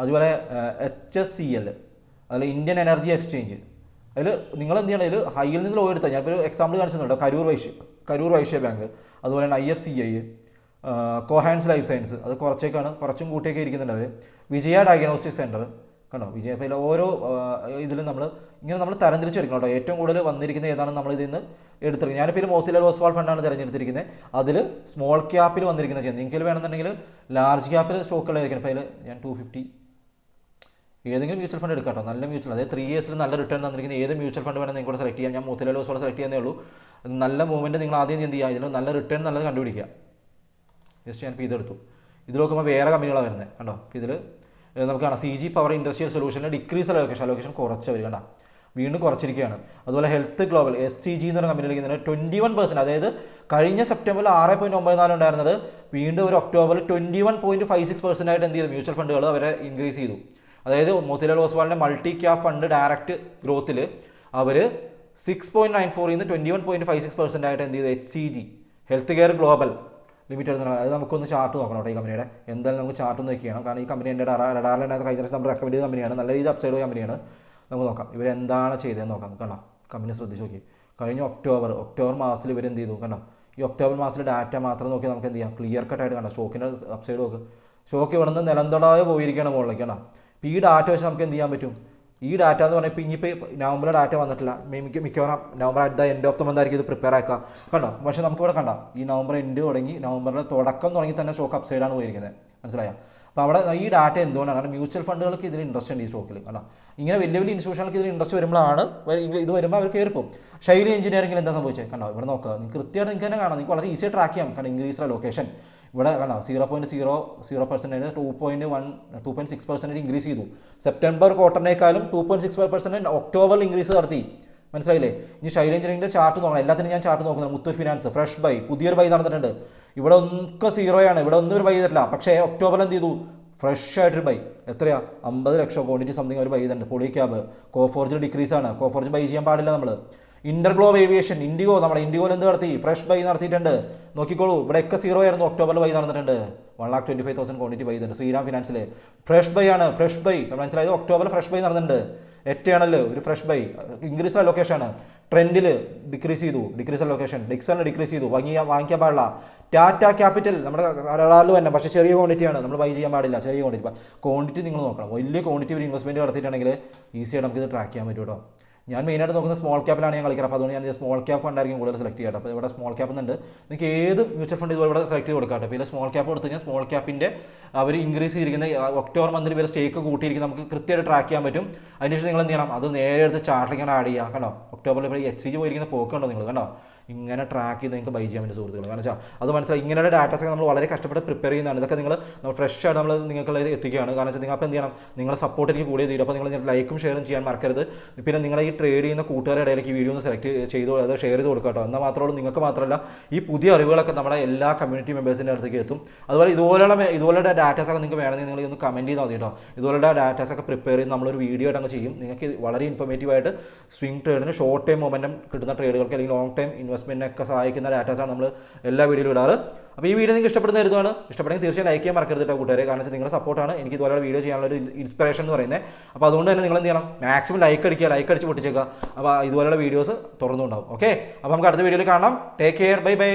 Speaker 2: അതുപോലെ HSCL, അതിൽ ഇന്ത്യൻ എനർജി എക്സ്ചേഞ്ച്, അതിൽ നിങ്ങൾ എന്ത് ചെയ്യണം, അതിൽ ഹൈയിൽ നിന്ന് ലോ എടുത്താൽ, ഞാനിപ്പോൾ ഒരു എക്സാമ്പിൾ കാണിച്ചിട്ടുണ്ട്, കരൂർ വൈശ്യ ബാങ്ക്, അതുപോലെ തന്നെ IFCI, കോഹാൻസ് ലൈഫ് സയൻസ്, അത് കുറച്ചും കൂട്ടിയൊക്കെ ഇരിക്കുന്നുണ്ട് അവർ. വിജയ ഡയഗ്നോസ്റ്റിക് സെൻറ്റർ കണ്ടോ, വിജയപ്പയിൽ ഓരോ ഇതിലും നമ്മൾ തരംതിരിച്ചെടുക്കണം കേട്ടോ. ഏറ്റവും കൂടുതൽ വന്നിരിക്കുന്നത് ഏതാണെന്ന് നമ്മൾ ഇതിൽ നിന്ന് എടുത്തിരിക്കുന്നത്. ഞാനിപ്പോൾ മോത്തിലാൽ ഓസ്വാൾ ഫണ്ടാണ് തിരഞ്ഞെടുത്തിരിക്കുന്നത്. അതിൽ സ്മോൾ ക്യാപ്പിൽ വന്നിരിക്കുന്നത് ചെയ്യാം. നിങ്ങൾക്ക് വേണമെന്നുണ്ടെങ്കിൽ ലാർജ് ക്യാപ്പിൽ സ്റ്റോക്കുകളായിരിക്കണം. ഇപ്പോൾ അതിൽ ഞാൻ 250 ഏതെങ്കിലും മ്യൂച്വൽ ഫണ്ട് എടുക്കാം കേട്ടോ. നല്ല മ്യൂച്വൽ, അതായത് 3 yearsൽ നല്ല റിട്ടേൺ തന്നിരിക്കുന്ന ഏത് മ്യൂച്വൽ ഫണ്ട് വേണമെങ്കിൽ നിങ്ങൾക്ക് സെലക്ട് ചെയ്യാം. ഞാൻ മോത്തിലാൽ ഓസ്വാൾ സെലക്ട് ചെയ്യുന്നേ ഉള്ളൂ. നല്ല മൂവ്മെൻറ്റ് നിങ്ങൾ ആദ്യം എന്ത് ചെയ്യുക, ഇതിൽ നല്ല റിട്ടേൺ നല്ലത് കണ്ടുപിടിക്കുക. ജസ്റ്റ് ഞാനിപ്പോൾ ഇതെടുത്തു. ഇതിൽ നോക്കുമ്പോൾ വേറെ കമ്പനികളാണ് വരുന്നത് കണ്ടോ. അപ്പോൾ ഇതിൽ നമുക്ക് കാണാം CG പവർ ഇൻഡസ്ട്രിയൽ സൊല്യൂഷനിൽ ഡിക്രീസ് അലോക്കേഷൻ കുറച്ച് വരിക കണ്ട, വീണ്ടും കുറച്ചിരിക്കുകയാണ്. അതുപോലെ ഹെൽത്ത് ഗ്ലോബൽ SCG എന്ന് പറഞ്ഞ കമ്പനിയിലേക്ക് 21%, അതായത് കഴിഞ്ഞ സെപ്റ്റംബറിൽ 6.94 ഉണ്ടായിരുന്നത് വീണ്ടും ഒരു ഒക്ടോബറിൽ 21.56% ആയിട്ട് എന്ത് ചെയ്തു, മ്യൂച്വൽ ഫണ്ടുകൾ അവരെ ഇൻക്രീസ് ചെയ്തു. അതായത് മോത്തിലാൽ ഓസ്വാളിൻ്റെ മൾട്ടി ക്യാപ് ഫണ്ട് ഡയറക്റ്റ് ഗ്രോത്തിൽ അവർ 6.94 നിന്ന് 21.56% ആയിട്ട് എന്ത് ചെയ്തു, HCG health care global limited. അത് നമുക്കൊന്ന് ചാർട്ട് നോക്കണം കേട്ടോ. ഈ കമ്പനിയുടെ എന്തായാലും നമുക്ക് ചാർട്ട് നോക്കിയാണ്, കാരണം ഈ കമ്പനി എൻ്റെ റഡാറിലുണ്ടായിരുന്ന കഴിഞ്ഞ ദിവസം നമ്മൾ റെക്കമെൻഡ് ചെയ്ത കമ്പനിയാണ്, നല്ല രീതിയിൽ അപ്സൈഡ് കമ്പനിയാണ്. നമുക്ക് നോക്കാം ഇവരെന്താണ് ചെയ്തതെന്ന് നോക്കാം. കണ്ടോ, കമ്പനി ശ്രദ്ധിച്ച് നോക്കി. കഴിഞ്ഞ ഒക്ടോബർ മാസത്തിൽ ഇവരെന്ത് ചെയ്തു കണ്ടോ. ഈ ഒക്ടോബർ മാസത്തിൽ ഡാറ്റ മാത്രം നോക്കി നമുക്ക് എന്ത് ചെയ്യാം, ക്ലിയർ കട്ടായിട്ട് കണ്ടോ. സ്റ്റോക്കിൻ്റെ അപ്സൈഡ് നോക്ക്, സ്റ്റോക്ക് ഇവിടെ നിന്ന് നിലംതൊടാതെ പോയിരിക്കുകയാണ് മുകളിലേക്ക് കണ്ടോ. അപ്പോൾ ഈ ഡാറ്റ വെച്ച് നമുക്ക് എന്ത് ചെയ്യാൻ പറ്റും, ഈ ഡാറ്റ എന്ന് പറഞ്ഞാൽ ഇപ്പോൾ ഇനിയിപ്പോൾ നവംബറിലെ ഡാറ്റ വന്നിട്ടില്ല, മിക്കവാറും November at the end of the month ആയിരിക്കും ഇത് പ്രിപ്പയർ ആക്കുക കണ്ടോ. പക്ഷേ നമുക്കിവിടെ കണ്ടോ, ഈ നവംബർ എൻഡ് തുടങ്ങി നവംബറിലെ തുടക്കം തുടങ്ങി തന്നെ സ്റ്റോക്ക് അപ്സൈഡാണ് പോയിരിക്കുന്നത്, മനസ്സിലായോ. അപ്പോൾ അവിടെ ഈ ഡാറ്റ എന്തുകൊണ്ടാണ്, കാരണം മ്യൂച്വൽ ഫണ്ടുകൾക്ക് ഇതിൽ ഇൻട്രസ്റ്റ് ഉണ്ട് ഈ സ്റ്റോക്കിൽ കണ്ടോ. ഇങ്ങനെ വലിയ ഇൻസ്റ്റിറ്റ്യൂഷനുകൾക്ക് ഇതിൽ ഇൻട്രസ്റ്റ് വരുമ്പോഴാണ് ഇത് വരുമ്പോൾ അവർ കയറിപ്പോവും. ഷൈലി എഞ്ചിനീയറിംഗിൽ എന്താ സംഭവിച്ചത് കണ്ടോ, ഇവിടെ നോക്കുക, നിങ്ങൾക്ക് കൃത്യമായിട്ട് നിങ്ങൾക്ക് തന്നെ കാണാം, നിങ്ങൾക്ക് വളരെ ഈസി ട്രാക്ക് ചെയ്യാം. കാരണം ഇൻക്രീസ്ഡ് ലൊക്കേഷൻ ഇവിടെ കണ്ടോ 0.00%, 2.6% ഇൻക്രീസ് ചെയ്തു. സെപ്റ്റംബർ ക്വാർട്ടറിനേക്കാളും 2.65% ഒക്ടോബറിൽ ഇൻക്രീസ് നടത്തി, മനസ്സിലായില്ലേ. ഇനി ഷൈലി എഞ്ചിനീയറിംഗിൻ്റെ ചാർട്ട് നോക്കണം, എല്ലാത്തിനും ഞാൻ ചാർട്ട് നോക്കുന്നത്. മുത്തൂറ്റ് ഫിനാൻസ് ഫ്രഷ് ബൈ, പുതിയൊരു ബൈ നടന്നിട്ടുണ്ട്. ഇവിടെ ഒക്കെ 0 ഇവിടെ ഒന്നും ഒരു ബൈ ചെയ്തിട്ടില്ല. പക്ഷേ ഒക്ടോബറിൽ എന്ത് ചെയ്തു, ഫ്രഷ് ആയിട്ടൊരു ബൈ, എത്രയാ 50 ലക്ഷം ക്വാണ്ടിറ്റി സംതിങ് ഒരു ബൈ ചെയ്തിട്ടുണ്ട്. പോളിക്യാബ്, കോഫോർജ് ഡിക്രീസ് ആണ്, കോഫോർജ് ബൈ ചെയ്യാൻ പാടില്ല നമ്മൾ. ഇന്റർഗ്ലോബ് ഏവിയേഷൻ, ഇൻഡിഗോ, നമ്മുടെ ഇൻഡിഗോയിൽ എന്ത് നടത്തി, ഫ്രഷ് ബൈ നടത്തിയിട്ടുണ്ട്. നോക്കിക്കോളൂ, ഇവിടെയൊക്കെ 0 ആയിരുന്നു, ഒക്ടോബറിൽ ബൈ നടന്നിട്ടുണ്ട്. 1,25,000 ക്വാണ്ടിറ്റി ബൈ ചെയ്തിട്ടുണ്ട്. ശ്രീറാം ഫിനാൻസിൽ ഫ്രഷ് ബൈ ആണ്, ഫ്രഷ് ബൈ മനസ്സിലായത്, ഒക്ടോബറിൽ ഫ്രഷ് ബൈ നടന്നിട്ടുണ്ട്. എറ്റേണൽ ഒരു ഫ്രഷ് ബൈ, ഇൻക്രീസ് അലോക്കേഷൻ ആണ്. ട്രെൻഡിൽ ഡിക്രീസ് ചെയ്തു, ഡിക്രീസ് അലോക്കേഷൻ. ഡിക്സണിൽ ഡിക്രീസ് ചെയ്തു, വാങ്ങിക്കാൻ പാടില്ല. ടാറ്റ ക്യാപിറ്റൽ നമ്മുടെ കരാറിൽ തന്നെ, പക്ഷേ ചെറിയ ക്വാണ്ടിറ്റിയാണ്, നമ്മൾ ബൈ ചെയ്യാൻ പാടില്ല. ചെറിയ ക്വാണ്ടിറ്റി നിങ്ങൾ നോക്കണം. വലിയ ക്വാണ്ടിറ്റി ഒരു ഇൻവെസ്റ്റ്മെൻറ്റ് നടത്തിയിട്ടുണ്ടെങ്കിൽ ഈസിയായിട്ട് നമുക്കിത് ട്രാക്ക് ചെയ്യാൻ പറ്റും കേട്ടോ. ഞാൻ മെയിനായിട്ട് നോക്കുന്ന സ്മോൾ ക്യാപ്പിലാണ് ഞാൻ കളിക്കുന്നത്. അപ്പോൾ അതുകൊണ്ട് ഞാൻ സ്മോൾ ക്യാപ്പ് ഫണ്ടായിരിക്കും കൂടുതൽ സെലക്ട് ചെയ്യാം. അപ്പോൾ ഇവിടെ സ്മോൾ ക്യാപ്പ് ഉണ്ട്, നിങ്ങൾക്ക് ഏത് മ്യൂച്വൽ ഫണ്ട് ഇതുപോലെ ഇവിടെ സെലക്ട് ചെയ്ത് കൊടുക്കാം. അപ്പോൾ ഇതിൽ സ്മോൾ ക്യാപ്പ് കൊടുത്തു കഴിഞ്ഞാൽ സ്മോൾ ക്യാപ്പിൻ്റെ അവർ ഇൻക്രീസ് ചെയ്തിരിക്കുന്ന ഒക്ടോബർ മന്തിൽ ഇവർ സ്റ്റേക്ക് കൂട്ടിയിരിക്കുന്നത് നമുക്ക് കൃത്യമായിട്ട് ട്രാക്ക് ചെയ്യാൻ പറ്റും. അതിനുശേഷം നിങ്ങൾ എന്ത് ചെയ്യണം, അത് നേരെ എടുത്ത് ചാർട്ടിലേക്ക് ആഡ് ചെയ്യുക. കണ്ടോ, ഒക്ടോബറിൽ ഇപ്പോൾ HCG പോയിരിക്കുന്ന പോക്കുണ്ടോ നിങ്ങൾ കണ്ടോ. ഇങ്ങനെ ട്രാക്ക് ചെയ്ത് നിങ്ങൾക്ക് ബൈ ചെയ്യാൻ വേണ്ടി സുഹൃത്തുക്കൾ, കാരണം വെച്ചാൽ അത് മനസ്സിലായി. ഇങ്ങനെയുള്ള ഡാറ്റാസൊക്കെ നമ്മൾ വളരെ കഷ്ടപ്പെട്ട് പ്രിപ്പയർ ചെയ്യുന്നതാണ്. ഇതൊക്കെ നമ്മൾ ഫ്രഷ് ആയിട്ട് നമ്മൾ നിങ്ങൾക്ക് എത്തിക്കുകയാണ്. കാരണം വെച്ചാൽ നിങ്ങൾ അപ്പോൾ എന്ത് ചെയ്യണം, നിങ്ങളുടെ സപ്പോർട്ട് എനിക്ക് കൂടിയേ തീരും. അപ്പോൾ നിങ്ങൾ ലൈക്കും ഷെയറും ചെയ്യാൻ മറക്കരുത്. പിന്നെ നിങ്ങളെ ഈ ട്രേഡ് ചെയ്യുന്ന കൂട്ടുകാരുടെ ഇടയിലേക്ക് ഈ വീഡിയോ ഒന്ന് സെലക്ട് ചെയ്ത് അത് ഷെയർ ചെയ്ത് കൊടുക്കുക കേട്ടോ. എന്നാൽ മാത്രമേ നിങ്ങൾക്ക് മാത്രമല്ല ഈ പുതിയ അറിവുകളൊക്കെ നമ്മുടെ എല്ലാ കമ്മ്യൂണിറ്റി മെമ്പേഴ്സിൻ്റെ അടുത്തേക്ക് എത്തും. അതുപോലെ ഇതുപോലുള്ള ഡാറ്റാസൊക്കെ നിങ്ങൾക്ക് വേണമെങ്കിൽ നിങ്ങൾ ഒന്ന് കമൻറ്റ് ചെയ്താൽ മതി കേട്ടോ. ഇതുപോലുള്ള ഡാറ്റാസൊക്കെ പ്രിപ്പയർ ചെയ്ത് നമ്മളൊരു വീഡിയോ ആയിട്ട് അങ്ങ് ചെയ്യും. നിങ്ങൾക്ക് വളരെ ഇൻഫോർമേറ്റീവായിട്ട് സ്വിംഗ് ട്രേഡിന് ഷോർട്ട് ടൈം മൊമെൻറ്റം കിട്ടുന്ന ട്രേഡുകൾക്ക് അല്ലെങ്കിൽ ലോങ് ടൈം ഇൻവെസ്റ്റ്മെൻറ്റിനൊക്കെ സഹായിക്കുന്ന ഡാറ്റാസാണ് നമ്മൾ എല്ലാ വീഡിയോയിലും ഇടാറ്. അപ്പോൾ ഈ വീഡിയോ നിങ്ങൾക്ക് ഇഷ്ടപ്പെടുന്ന കരുതുവാണ്. ഇഷ്ടപ്പെടുമെങ്കിൽ തീർച്ചയായും ലൈക്ക് ചെയ്യാൻ മറക്കരുത് കേട്ടോ കൂട്ടുകാരെ. കാരണം വെച്ചാൽ നിങ്ങളുടെ സപ്പോർട്ടാണ് എനിക്ക് ഇതുപോലെ വീഡിയോ ചെയ്യാനുള്ള ഒരു ഇൻസ്പിറേഷൻ എന്ന് പറയുന്നത്. അപ്പോൾ അതുകൊണ്ട് തന്നെ നിങ്ങൾ എന്ത് ചെയ്യണം, മാക്സിമം ലൈക്ക് അടിച്ച് പൊട്ടിച്ചേക്കുക. അപ്പോൾ ഇതുപോലെയുള്ള വീഡിയോസ് തുറന്നുണ്ടാവും. ഓക്കെ, അപ്പോൾ നമുക്ക് അടുത്ത വീഡിയോയിൽ കാണാം. Take care, bye bye.